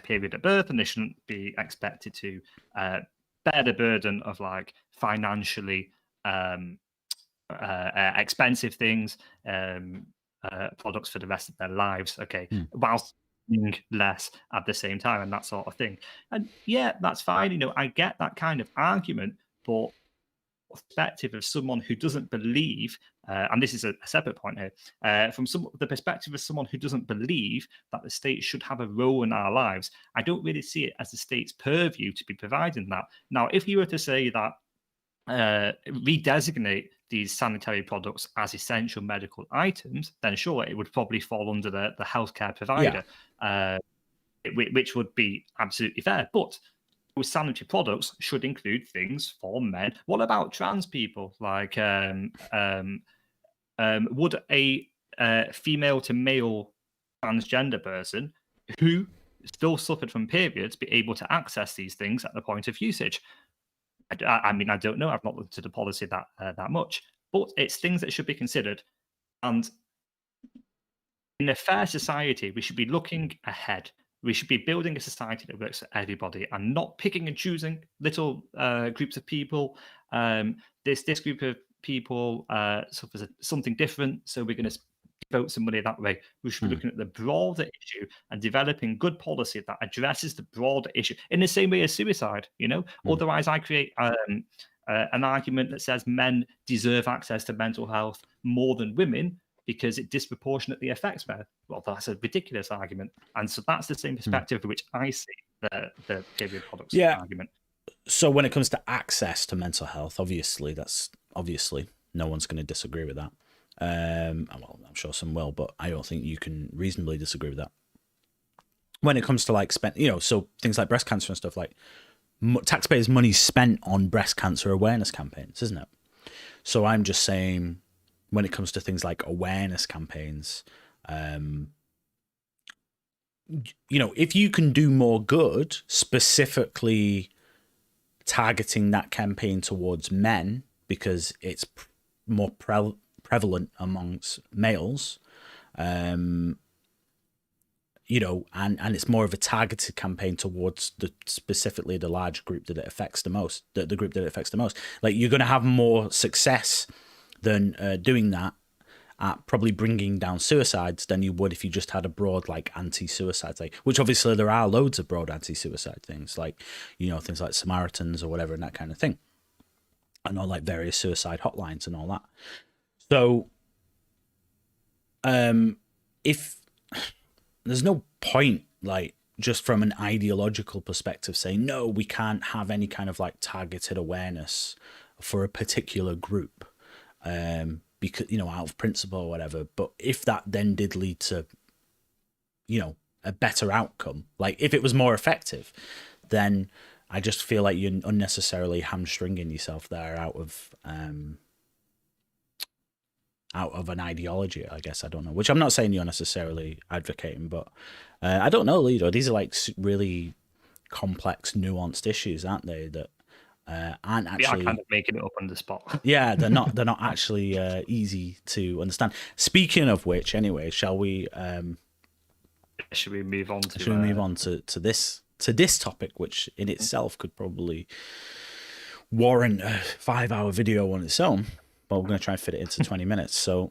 period at birth, and they shouldn't be expected to bear the burden of like financially expensive things, products for the rest of their lives. Okay, whilst being less at the same time and that sort of thing. And yeah, that's fine. I get that kind of argument, but perspective of someone who doesn't believe, and this is a separate point here, from the perspective of someone who doesn't believe that the state should have a role in our lives, I don't really see it as the state's purview to be providing that. Now, if you were to say that redesignate these sanitary products as essential medical items, then sure, it would probably fall under the healthcare provider, which would be absolutely fair. But those sanitary products should include things for men. What about trans people? Like, would a female to male transgender person who still suffered from periods be able to access these things at the point of usage? I mean, I don't know. I've not looked at the policy that much, but it's things that should be considered. And in a fair society, we should be looking ahead. We should be building a society that works for everybody and not picking and choosing little groups of people. This group of people suffers something different, so we're going to devote some money that way. We should be looking at the broader issue and developing good policy that addresses the broader issue in the same way as suicide. Otherwise, I create an argument that says men deserve access to mental health more than women, because it disproportionately affects men. Well, that's a ridiculous argument. And so that's the same perspective for which I see the period products argument. So when it comes to access to mental health, obviously no one's going to disagree with that. Well, I'm sure some will, but I don't think you can reasonably disagree with that. When it comes to like so things like breast cancer and stuff, like taxpayers' money spent on breast cancer awareness campaigns, isn't it? So I'm just saying, when it comes to things like awareness campaigns, if you can do more good, specifically targeting that campaign towards men because it's more prevalent amongst males, and it's more of a targeted campaign towards specifically the large group that it affects the most, the group that it affects the most. Like, you're going to have more success than doing that at probably bringing down suicides than you would if you just had a broad like anti-suicide thing, which obviously there are loads of broad anti-suicide things, like things like Samaritans or whatever and that kind of thing, and all like various suicide hotlines and all that. So if there's no point, like, just from an ideological perspective, saying no, we can't have any kind of like targeted awareness for a particular group, because out of principle or whatever. But if that then did lead to a better outcome, like if it was more effective, then I just feel like you're unnecessarily hamstringing yourself there out of an ideology, I guess. I don't know, which I'm not saying you're necessarily advocating, but I don't know, these are like really complex, nuanced issues, aren't they, that aren't actually... Yeah, kind of making it up on the spot. Yeah, they're not actually easy to understand. Speaking of which, anyway, shall we move on to this topic, which in itself could probably warrant a 5-hour video on its own, but we're going to try and fit it into 20 minutes. So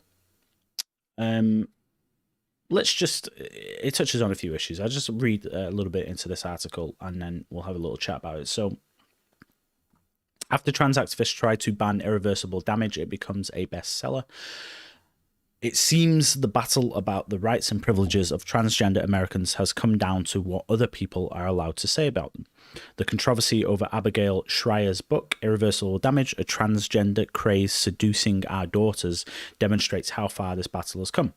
it touches on a few issues. I'll just read a little bit into this article and then we'll have a little chat about it. So, after trans activists try to ban irreversible damage, it becomes a bestseller. It seems the battle about the rights and privileges of transgender Americans has come down to what other people are allowed to say about them. The controversy over Abigail Schreier's book, Irreversible Damage, A Transgender Craze Seducing Our Daughters, demonstrates how far this battle has come.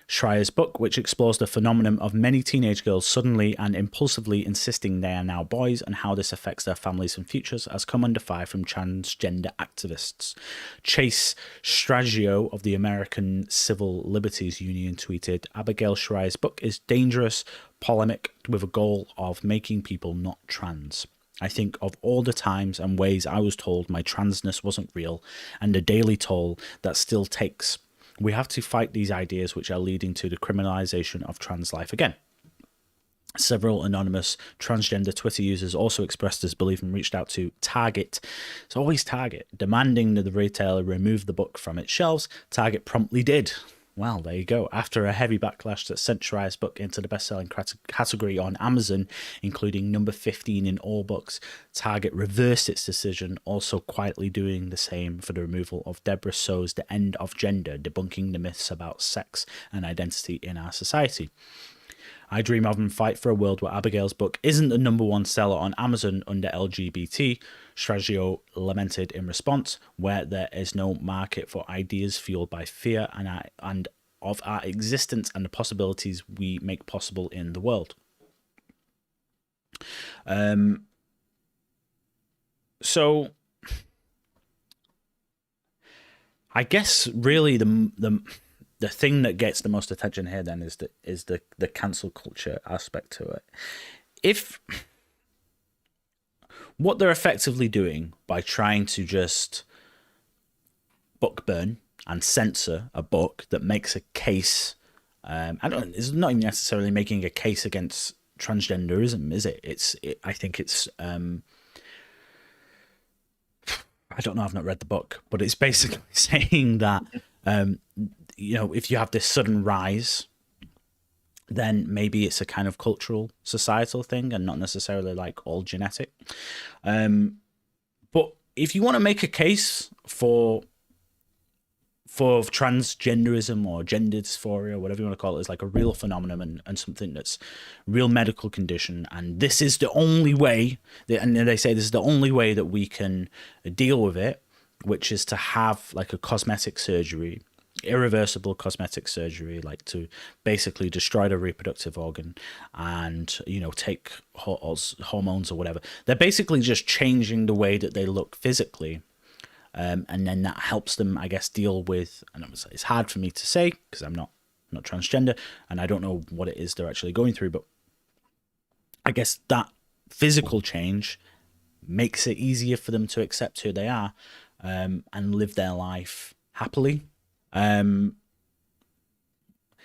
Schreier's book, which explores the phenomenon of many teenage girls suddenly and impulsively insisting they are now boys and how this affects their families and futures, has come under fire from transgender activists. Chase Stragio of the American Civil Liberties Union tweeted, Abigail Schreier's book is dangerous, polemic, with a goal of making people not trans. I think of all the times and ways I was told my transness wasn't real and the daily toll that still takes. We have to fight these ideas which are leading to the criminalization of trans life again. Several anonymous transgender Twitter users also expressed this belief and reached out to Target. It's always Target, demanding that the retailer remove the book from its shelves. Target promptly did. Well, there you go. After a heavy backlash that sent Schreier's book into the best-selling category on Amazon, including number 15 in all books, Target reversed its decision, also quietly doing the same for the removal of Deborah So's The End of Gender, debunking the myths about sex and identity in our society. I dream of and fight for a world where Abigail's book isn't the number one seller on Amazon under LGBT, Stragio lamented in response, where there is no market for ideas fueled by fear and of our existence and the possibilities we make possible in the world. So I guess really the the thing that gets the most attention here then is the cancel culture aspect to it. If what they're effectively doing by trying to just book burn and censor a book that makes a case, it's not even necessarily making a case against transgenderism, is it? I think it's I don't know, I've not read the book, but it's basically saying that if you have this sudden rise, then maybe it's a kind of cultural, societal thing and not necessarily like all genetic. But if you want to make a case for transgenderism or gender dysphoria, whatever you want to call it, is like a real phenomenon and something that's real medical condition, and this is the only way and they say this is the only way that we can deal with it, which is to have like a cosmetic surgery, irreversible cosmetic surgery, like to basically destroy the reproductive organ and take hormones or whatever. They're basically just changing the way that they look physically. And then that helps them, I guess, deal with, and it's hard for me to say because I'm not transgender and I don't know what it is they're actually going through, but I guess that physical change makes it easier for them to accept who they are and live their life happily.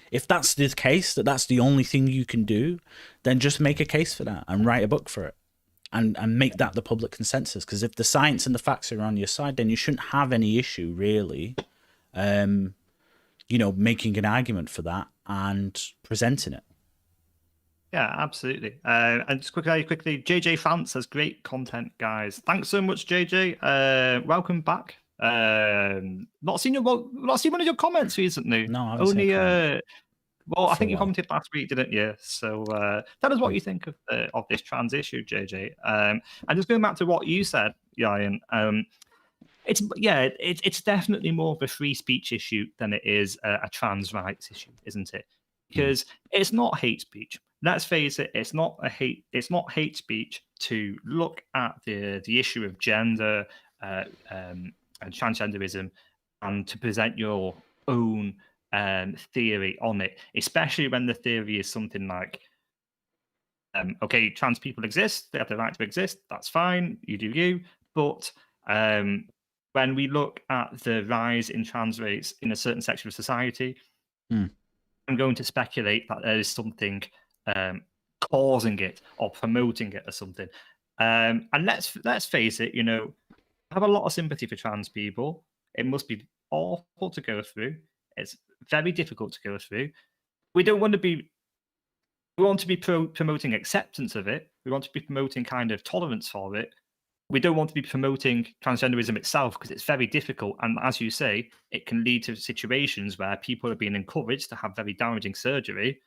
If that's the case, that's the only thing you can do, then just make a case for that and write a book for it. And make that the public consensus, because if the science and the facts are on your side, then you shouldn't have any issue really, making an argument for that and presenting it. Yeah, absolutely. And just quickly, JJ Fan says, great content, guys. Thanks so much, JJ. Welcome back. Not seen one of your comments recently. No, I haven't seen a comment. Well, I think you commented last week, didn't you? So tell us what you think of this trans issue, JJ. And just going back to what you said, Ryan, it's definitely more of a free speech issue than it is a trans rights issue, isn't it? Because it's not hate speech. Let's face it, it's not hate speech to look at the issue of gender and transgenderism and to present your own theory on it, especially when the theory is something like, okay, trans people exist, they have the right to exist, that's fine, you do you. But when we look at the rise in trans rates in a certain section of society, I'm going to speculate that there is something causing it or promoting it or something. And let's face it, I have a lot of sympathy for trans people. It must be awful to go through. It's very difficult to go through. We want to be promoting acceptance of it. We want to be promoting kind of tolerance for it. We don't want to be promoting transgenderism itself because it's very difficult. And as you say, it can lead to situations where people are being encouraged to have very damaging surgery,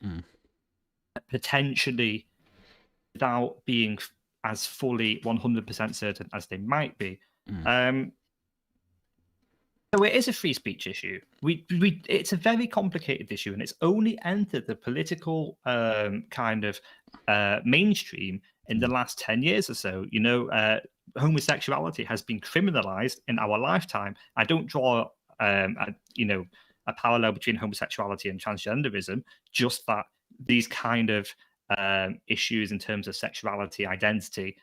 potentially without being as fully 100% certain as they might be. So it is a free speech issue. It's a very complicated issue, and it's only entered the political kind of mainstream in the last 10 years or so. Homosexuality has been criminalized in our lifetime. I don't draw a parallel between homosexuality and transgenderism, just that these kind of issues in terms of sexuality, identity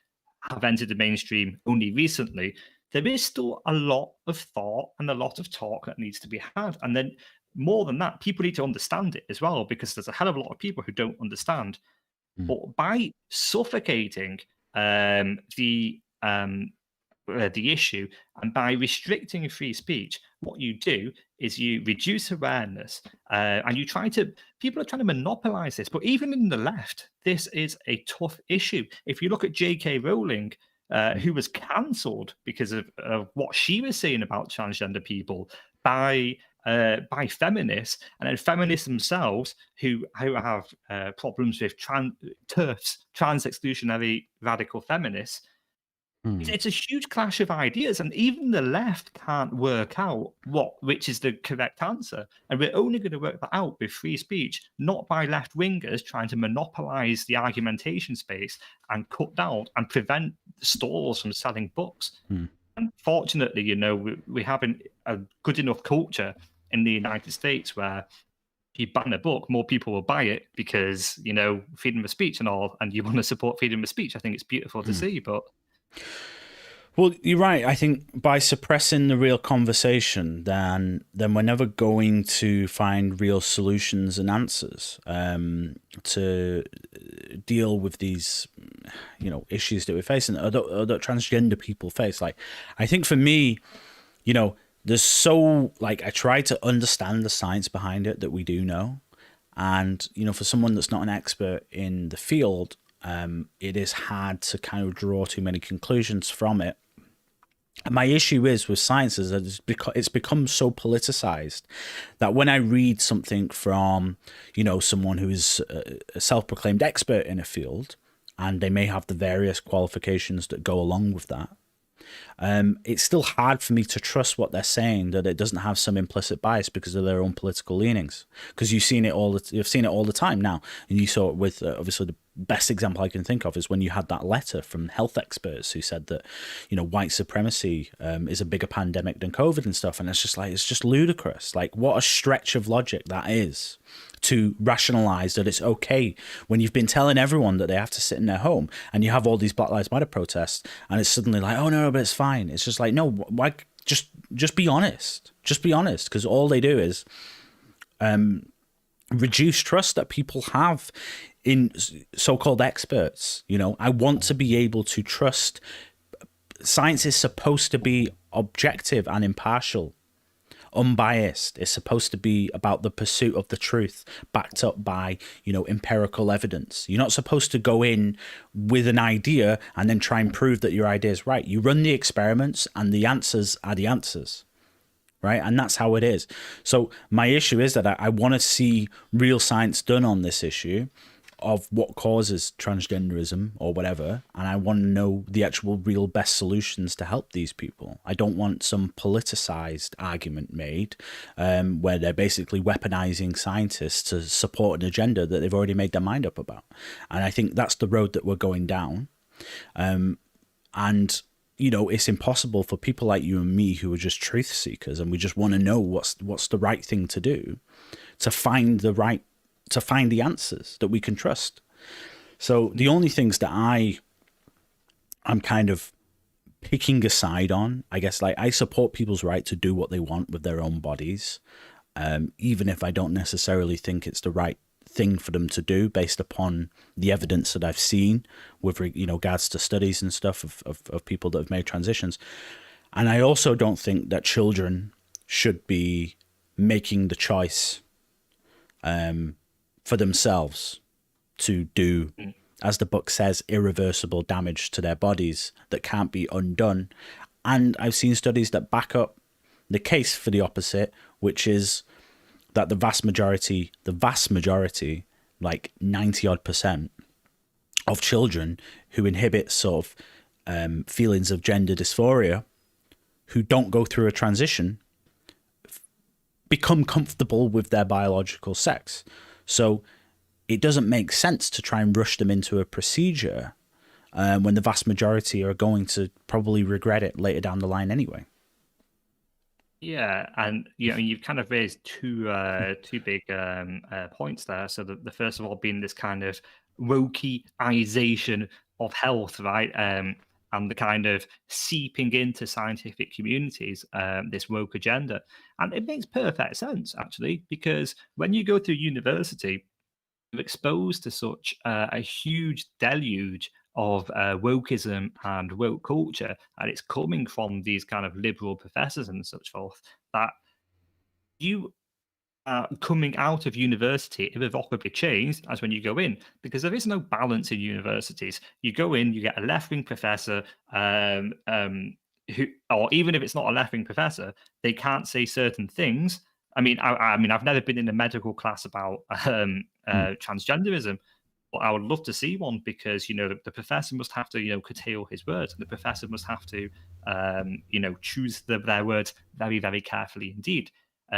have entered the mainstream only recently. There is still a lot of thought and a lot of talk that needs to be had. And then more than that, people need to understand it as well, because there's a hell of a lot of people who don't understand. But by suffocating the issue and by restricting free speech, what you do is you reduce awareness and people are trying to monopolize this. But even in the left, this is a tough issue. If you look at J.K. Rowling, who was cancelled because of what she was saying about transgender people by feminists, and then feminists themselves who have problems with TERFs, trans exclusionary radical feminists. It's a huge clash of ideas, and even the left can't work out which is the correct answer. And we're only going to work that out with free speech, not by left wingers trying to monopolize the argumentation space and cut down and prevent stores from selling books. Unfortunately, we haven't a good enough culture in the United States, where if you ban a book, more people will buy it because, you know, freedom of speech and all, and you want to support freedom of speech. I think it's beautiful to see, but... Well, you're right. I think by suppressing the real conversation, then we're never going to find real solutions and answers to deal with these, you know, issues that we're facing, or that transgender people face. Like, I think for me, you know, there's so, like, I try to understand the science behind it that we do know, and you know, for someone that's not an expert in the field, it is hard to kind of draw too many conclusions from it. My issue is with science is that it's become so politicized that when I read something from, you know, someone who is a self-proclaimed expert in a field, and they may have the various qualifications that go along with that, it's still hard for me to trust what they're saying, that it doesn't have some implicit bias because of their own political leanings. Because you've seen it all the time now, and you saw it with obviously the best example I can think of is when you had that letter from health experts who said that, you know, white supremacy is a bigger pandemic than COVID and stuff, and it's just like, it's just ludicrous. Like, what a stretch of logic that is, to rationalize that it's okay when you've been telling everyone that they have to sit in their home, and you have all these Black Lives Matter protests, and it's suddenly like, oh no, but it's fine. It's just like, no, why? Just be honest. Just be honest, because all they do is reduce trust that people have in so-called experts. You know, I want to be able to trust. Science is supposed to be objective and impartial, unbiased. It's supposed to be about the pursuit of the truth, backed up by, you know, empirical evidence. You're not supposed to go in with an idea and then try and prove that your idea is right. You run the experiments, and the answers are the answers, right? And that's how it is. So my issue is that I want to see real science done on this issue of what causes transgenderism or whatever, and I want to know the actual real best solutions to help these people. I don't want some politicized argument made where they're basically weaponizing scientists to support an agenda that they've already made their mind up about. And I think that's the road that we're going down. And you know, it's impossible for people like you and me who are just truth seekers, and we just want to know what's the right thing to do, to find the answers that we can trust. So the only things that I'm kind of picking a side on, I guess, like, I support people's right to do what they want with their own bodies, even if I don't necessarily think it's the right thing for them to do based upon the evidence that I've seen with, you know, regards to studies and stuff of people that have made transitions. And I also don't think that children should be making the choice for themselves to do, as the book says, irreversible damage to their bodies that can't be undone. And I've seen studies that back up the case for the opposite, which is that the vast majority, like 90% of children who inhibit sort of feelings of gender dysphoria, who don't go through a transition, become comfortable with their biological sex. So it doesn't make sense to try and rush them into a procedure when the vast majority are going to probably regret it later down the line anyway. Yeah, and you know, you've kind of raised two big points there. So the first of all being this kind of wokeization of health, right? And the kind of seeping into scientific communities, this woke agenda. And it makes perfect sense, actually, because when you go through university, you're exposed to such a huge deluge of wokeism and woke culture, and it's coming from these kind of liberal professors and such forth, that you coming out of university irrevocably changed as when you go in, because there is no balance in universities. You go in, you get a left-wing professor, who, or even if it's not a left-wing professor, they can't say certain things. I mean, I've never been in a medical class about transgenderism, but I would love to see one, because you know the professor must have to, you know, curtail his words, and the professor must have to you know, choose their words very, very carefully indeed,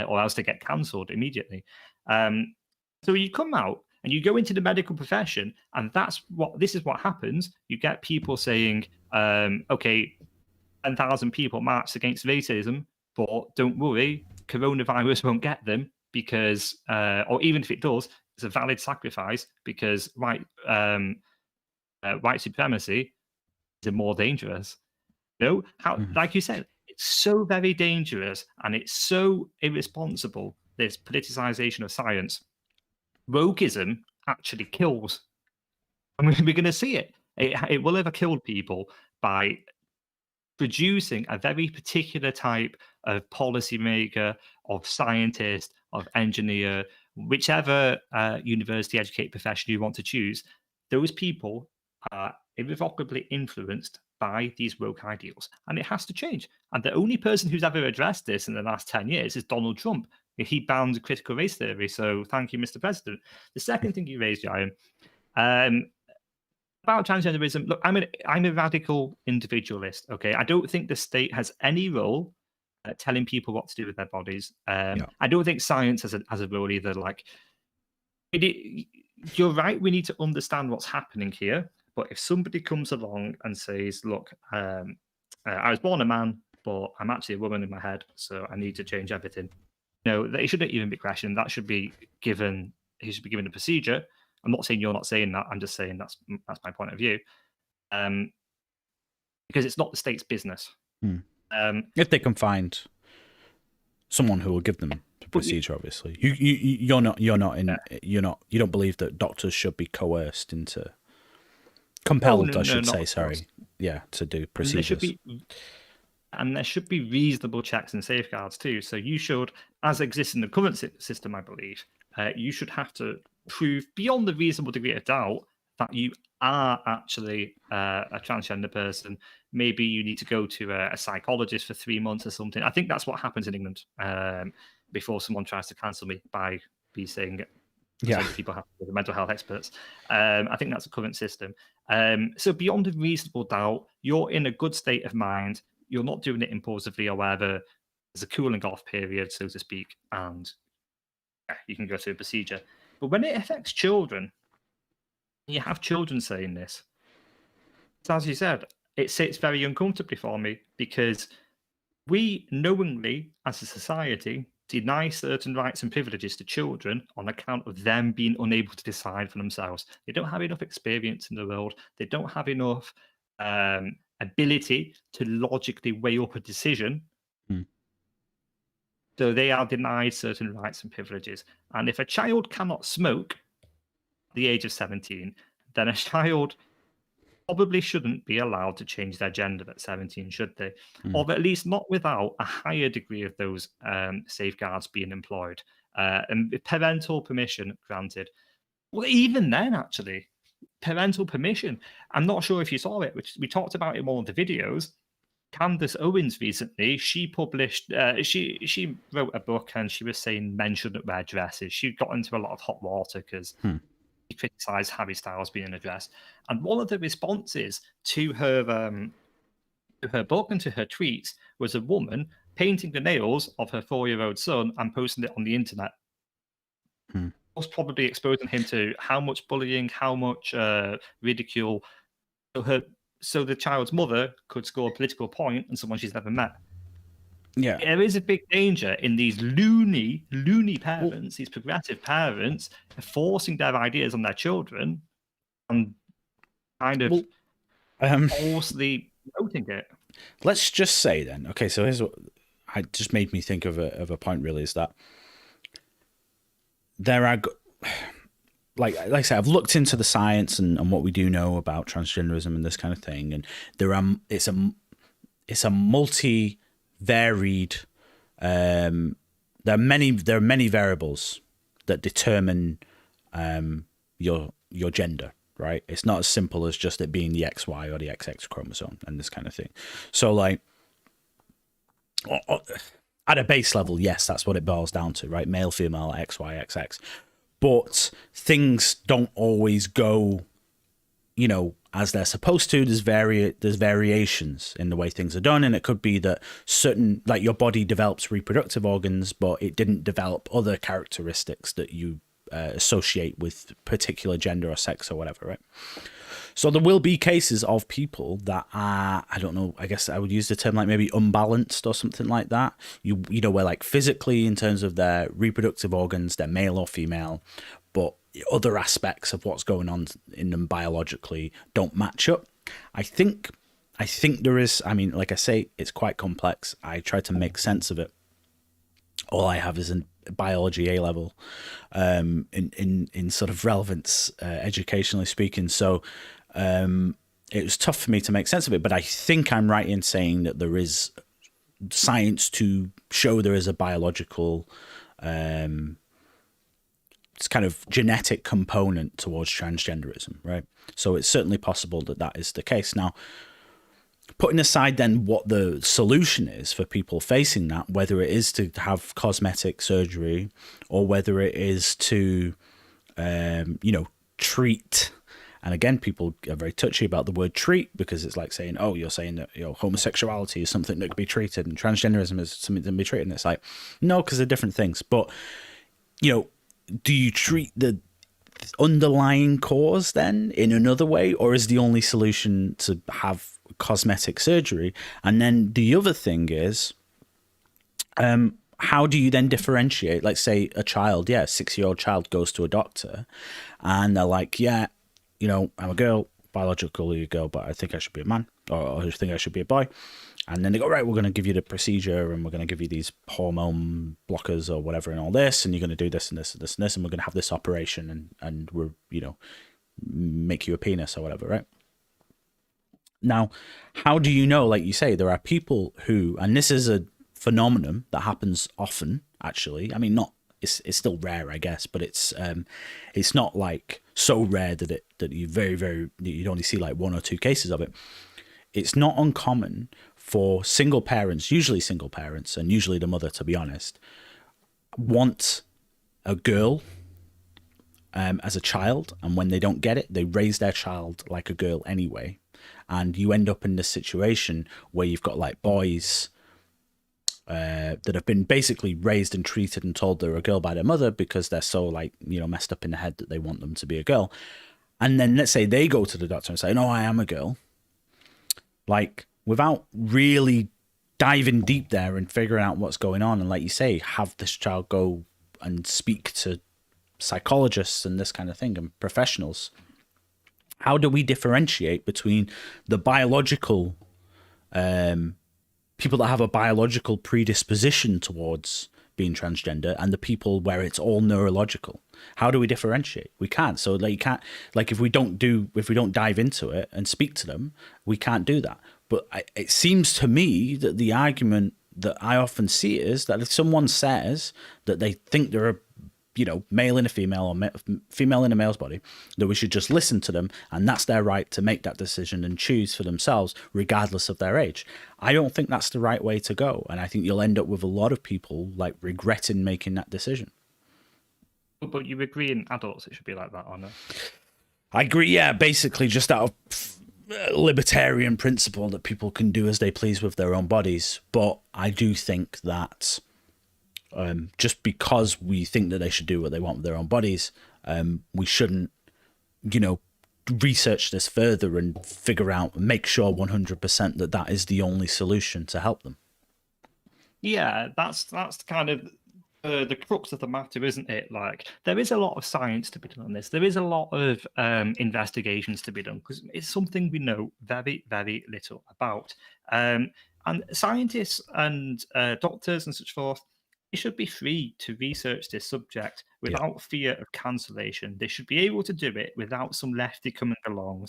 or else they get cancelled immediately. So you come out and you go into the medical profession, and this is what happens. You get people saying, okay, 10,000 people marched against racism, but don't worry, coronavirus won't get them because, or even if it does, it's a valid sacrifice because white supremacy is more dangerous. Like you said, it's so very dangerous and it's so irresponsible, this politicization of science. Wokeism actually kills. I mean, we're going to see it. It will have killed people by producing a very particular type of policymaker, of scientist, of engineer, whichever university educated profession you want to choose. Those people are irrevocably influenced by these woke ideals, and it has to change. And the only person who's ever addressed this in the last 10 years is Donald Trump. He banned critical race theory. So thank you, Mr. President. The second thing you raised, Ryan, about transgenderism. Look, I'm a radical individualist. Okay, I don't think the state has any role telling people what to do with their bodies. I don't think science has a role either. Like, you're right. We need to understand what's happening here. But if somebody comes along and says, "Look, I was born a man, but I'm actually a woman in my head, so I need to change everything," no, it shouldn't even be questioned. That should be given. He should be given a procedure. I'm not saying you're not saying that. I'm just saying that's my point of view, because it's not the state's business. If they can find someone who will give them the procedure, obviously, you don't believe that doctors should be coerced into, compelled, to do procedures. And there should be reasonable checks and safeguards too. So you should, as exists in the current system, I believe, you should have to prove beyond the reasonable degree of doubt that you are actually a transgender person. Maybe you need to go to a psychologist for 3 months or something. I think that's what happens in England before someone tries to cancel me by saying people have to go to mental health experts. I think that's the current system. So beyond a reasonable doubt, you're in a good state of mind. You're not doing it impulsively or whatever. There's a cooling off period, so to speak, and you can go through a procedure. But when it affects children, you have children saying this. As you said, it sits very uncomfortably for me because we knowingly, as a society, deny certain rights and privileges to children on account of them being unable to decide for themselves. They don't have enough experience in the world. They don't have enough ability to logically weigh up a decision. So they are denied certain rights and privileges. And if a child cannot smoke at the age of 17, then a child probably shouldn't be allowed to change their gender at 17, should they? Or at least not without a higher degree of those safeguards being employed. And parental permission granted. Well, even then, actually, parental permission. I'm not sure if you saw it, which we talked about in one of the videos. Candace Owens recently, she published, she wrote a book and she was saying men shouldn't wear dresses. She got into a lot of hot water because she criticised Harry Styles being in a dress. And one of the responses to her book and to her tweets was a woman painting the nails of her 4-year-old son and posting it on the internet. Most probably exposing him to how much bullying, how much ridicule. So the child's mother could score a political point on someone she's never met. Yeah, there is a big danger in these loony parents, these progressive parents, forcing their ideas on their children and kind of falsely promoting it. Let's just say then, okay, so here's what just made me think of a point really, is that there are, like I said, I've looked into the science and what we do know about transgenderism and this kind of thing, and it's a multi-varied. There are many variables that determine your gender, right? It's not as simple as just it being the XY or the XX chromosome and this kind of thing. So, like, at a base level, yes, that's what it boils down to, right? Male, female, XY, XX. But things don't always go, as they're supposed to. There's variations in the way things are done, and it could be that certain, like, your body develops reproductive organs, but it didn't develop other characteristics that you associate with particular gender or sex or whatever, right? So there will be cases of people that are, I don't know, I guess I would use the term like maybe unbalanced or something like that. You know, where like physically in terms of their reproductive organs, they're male or female, but other aspects of what's going on in them biologically don't match up. I think there is, I mean, like I say, it's quite complex. I try to make sense of it. All I have is a biology A level, in sort of relevance, educationally speaking. So it was tough for me to make sense of it, but I think I'm right in saying that there is science to show there is a biological, it's kind of genetic component towards transgenderism, right? So it's certainly possible that that is the case. Now, putting aside then what the solution is for people facing that, whether it is to have cosmetic surgery or whether it is to, treat. And again, people are very touchy about the word treat because it's like saying, oh, you're saying that homosexuality is something that can be treated and transgenderism is something that can be treated. And it's like, no, because they're different things. But, do you treat the underlying cause then in another way, or is the only solution to have cosmetic surgery? And then the other thing is, how do you then differentiate? Like, say a child, 6-year-old child goes to a doctor and they're like, I'm a girl, biologically a girl, but I think I should be a man, or I think I should be a boy. And then they go, right, we're going to give you the procedure and we're going to give you these hormone blockers or whatever and all this, and you're going to do this and this and this and this, and we're going to have this operation and we're, make you a penis or whatever, right? Now, how do you know? Like you say, there are people who, and this is a phenomenon that happens often, actually. I mean, it's still rare, I guess, but it's not like so rare that you'd only see like 1 or 2 cases of it. It's not uncommon for single parents, usually single parents, and usually the mother, to be honest, want a girl as a child, and when they don't get it, they raise their child like a girl anyway. And you end up in this situation where you've got like boys that have been basically raised and treated and told they're a girl by their mother because they're so messed up in the head that they want them to be a girl. And then let's say they go to the doctor and say, no, I am a girl. Like, without really diving deep there and figuring out what's going on. And like you say, have this child go and speak to psychologists and this kind of thing and professionals. How do we differentiate between the biological people that have a biological predisposition towards being transgender and the people where it's all neurological? How do we differentiate? We can't. So you can't, if we don't dive into it and speak to them, we can't do that. But it seems to me that the argument that I often see is that if someone says that they think they're a male in a female or female in a male's body, that we should just listen to them, and that's their right to make that decision and choose for themselves, regardless of their age. I don't think that's the right way to go, and I think you'll end up with a lot of people regretting making that decision. But you agree in adults it should be like that, or no? I agree, yeah, basically just out of libertarian principle that people can do as they please with their own bodies. But I do think that just because we think that they should do what they want with their own bodies, we shouldn't, research this further and figure out, make sure 100% that that is the only solution to help them. Yeah, that's kind of the crux of the matter, isn't it? Like, there is a lot of science to be done on this. There is a lot of investigations to be done because it's something we know very, very little about. And scientists and doctors and such forth, they should be free to research this subject without fear of cancellation. They should be able to do it without some lefty coming along,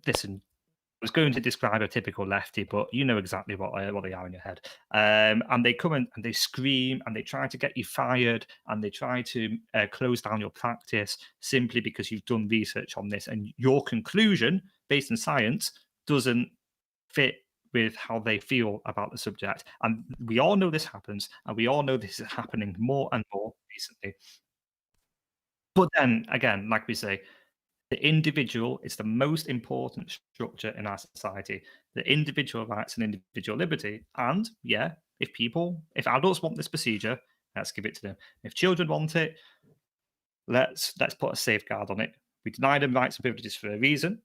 listen, I was going to describe a typical lefty, but you know exactly what they are in your head. And they come in and they scream and they try to get you fired and they try to close down your practice simply because you've done research on this and your conclusion based on science doesn't fit with how they feel about the subject. And we all know this happens, and we all know this is happening more and more recently. But then again, like we say, the individual is the most important structure in our society. The individual rights and individual liberty. And if adults want this procedure, let's give it to them. If children want it, let's put a safeguard on it. We deny them rights and privileges for a reason.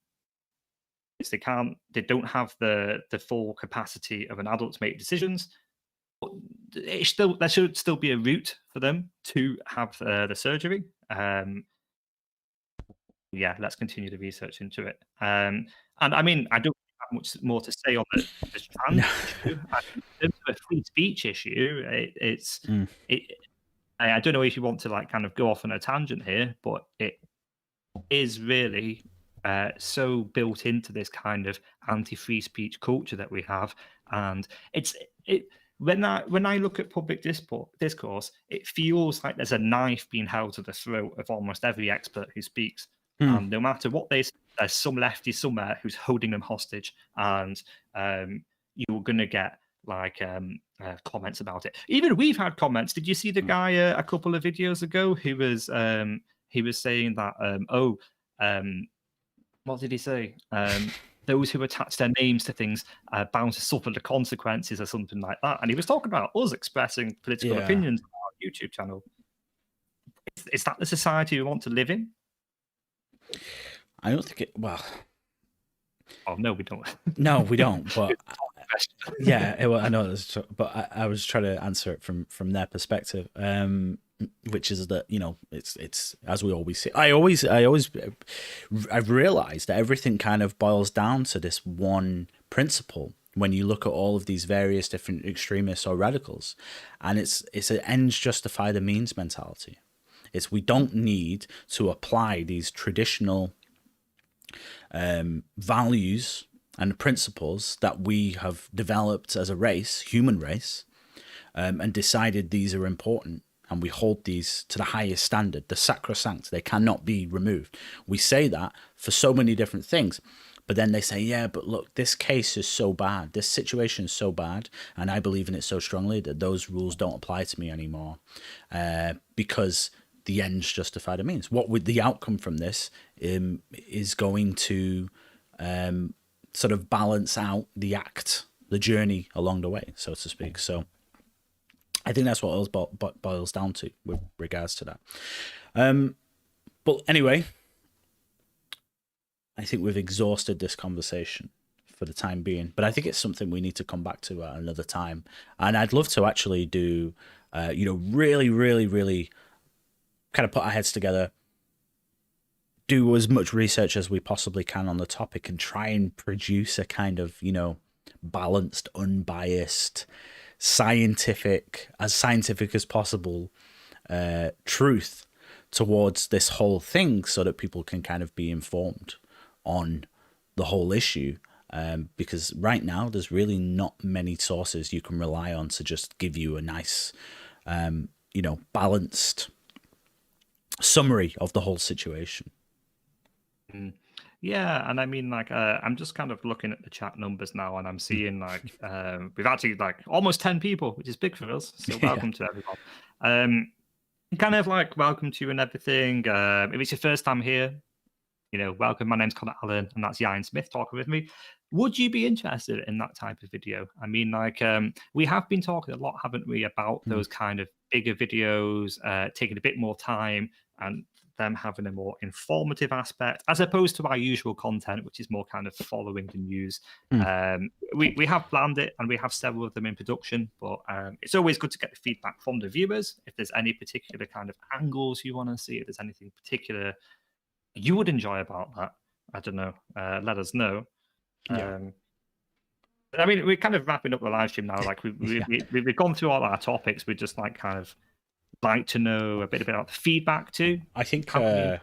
They don't have the full capacity of an adult to make decisions. But there should still be a route for them to have the surgery. Yeah, let's continue the research into it. And I mean, I don't have much more to say on the trans issue. In terms of a free speech issue, I don't know if you want to like kind of go off on a tangent here, but it is really so built into this kind of anti-free speech culture that we have, and when I look at public discourse, it feels like there's a knife being held to the throat of almost every expert who speaks. And no matter what they say, there's some lefty somewhere who's holding them hostage, and you're going to get like comments about it. Even we've had comments. Did you see the guy a couple of videos ago who was he was saying that what did he say? Those who attach their names to things are bound to suffer the consequences or something like that. And he was talking about us expressing political opinions on our YouTube channel. Is that the society we want to live in? I don't think it. Well, oh no, we don't. No, we don't. But yeah, I know this, but I was trying to answer it from their perspective, which is that, you know, it's as we always say. I've realized that everything kind of boils down to this one principle when you look at all of these various different extremists or radicals, and it's an ends justify the means mentality. It's we don't need to apply these traditional values and principles that we have developed as a race, human race, and decided these are important, and we hold these to the highest standard, the sacrosanct. They cannot be removed. We say that for so many different things, but then they say, yeah, but look, this case is so bad, this situation is so bad, and I believe in it so strongly that those rules don't apply to me anymore, because the ends justify the means. What would the outcome from this is going to sort of balance out the journey along the way, so to speak. So I think that's what it boils down to with regards to that. But anyway, I think we've exhausted this conversation for the time being, but I think it's something we need to come back to at another time. And I'd love to actually do, really, really, really kind of put our heads together, do as much research as we possibly can on the topic, and try and produce a kind of, balanced, unbiased, scientific as possible truth towards this whole thing, so that people can kind of be informed on the whole issue. Because right now there's really not many sources you can rely on to just give you a nice, balanced summary of the whole situation. Yeah, and I mean, like, I'm just kind of looking at the chat numbers now, and I'm seeing like we've actually like almost 10 people, which is big for us. So welcome to everyone. Kind of like welcome to you and everything. If it's your first time here, welcome. My name's Connor Allen, and that's Ryan Smith talking with me. Would you be interested in that type of video? I mean, like, we have been talking a lot, haven't we, about those kind of bigger videos, taking a bit more time and them having a more informative aspect, as opposed to our usual content, which is more kind of following the news. We have planned it, and we have several of them in production, but it's always good to get the feedback from the viewers. If there's any particular kind of angles you want to see, if there's anything particular you would enjoy about that, I don't know, let us know. Yeah. I mean, we're kind of wrapping up the live stream now. Like we've gone through all our topics. We just like kind of like to know a bit about the feedback too. I think I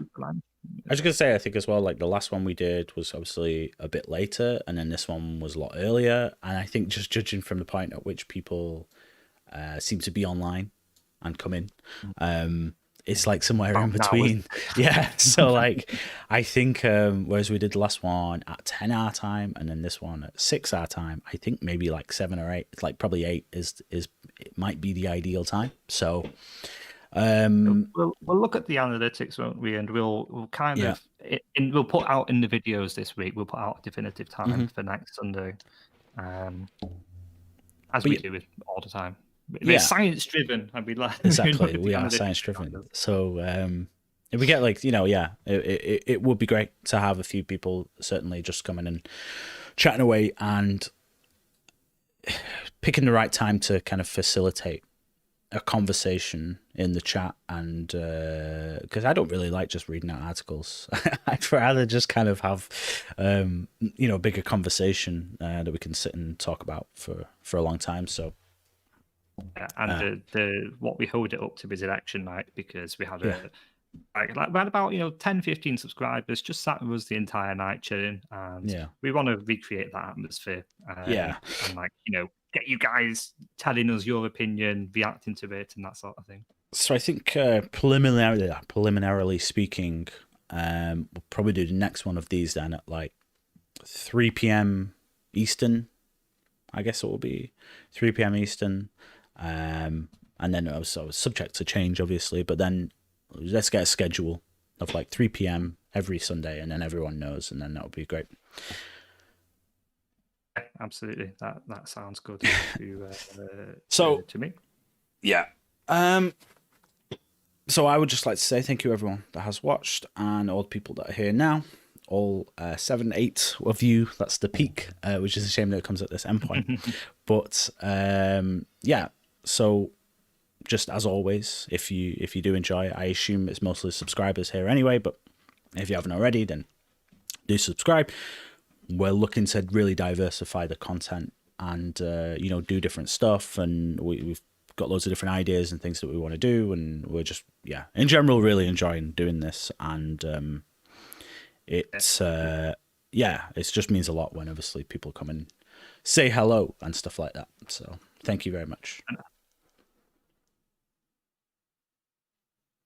was gonna say, I think as well, like the last one we did was obviously a bit later, and then this one was a lot earlier. And I think just judging from the point at which people seem to be online and come in, it's like somewhere in between. Yeah. So like, I think whereas we did the last one at 10 our time, and then this one at 6 our time, I think maybe like 7 or 8. It's like probably 8 is it might be the ideal time. So we'll look at the analytics, won't we? And we'll kind of we'll put out in the videos this week. We'll put out a definitive time for next Sunday, as we do all the time. It's science driven, and we like exactly. We are science driven. So If we get like, it would be great to have a few people certainly just coming and chatting away and picking the right time to kind of facilitate a conversation in the chat. And because I don't really like just reading out articles, I'd rather just kind of have a bigger conversation that we can sit and talk about for a long time. So yeah, and the what we hold it up to is election night, because we had we had about 10, 15 subscribers just sat with us the entire night chilling, and we want to recreate that atmosphere. And get you guys telling us your opinion, reacting to it, and that sort of thing. So I think preliminarily speaking, we'll probably do the next one of these then at like 3 p.m. Eastern. I guess it will be 3 p.m. Eastern. And then I was subject to change, obviously, but then let's get a schedule of like 3 p.m. every Sunday, and then everyone knows, and then that would be great. Absolutely, that sounds good to me. Yeah. So I would just like to say thank you everyone that has watched, and all the people that are here now, all 7, 8 of you. That's the peak, which is a shame that it comes at this endpoint. But so just as always, if you do enjoy, I assume it's mostly subscribers here anyway, but if you haven't already, then do subscribe. We're looking to really diversify the content and do different stuff, and we've got loads of different ideas and things that we want to do, and we're just in general really enjoying doing this, and it just means a lot when obviously people come and say hello and stuff like that. So thank you very much.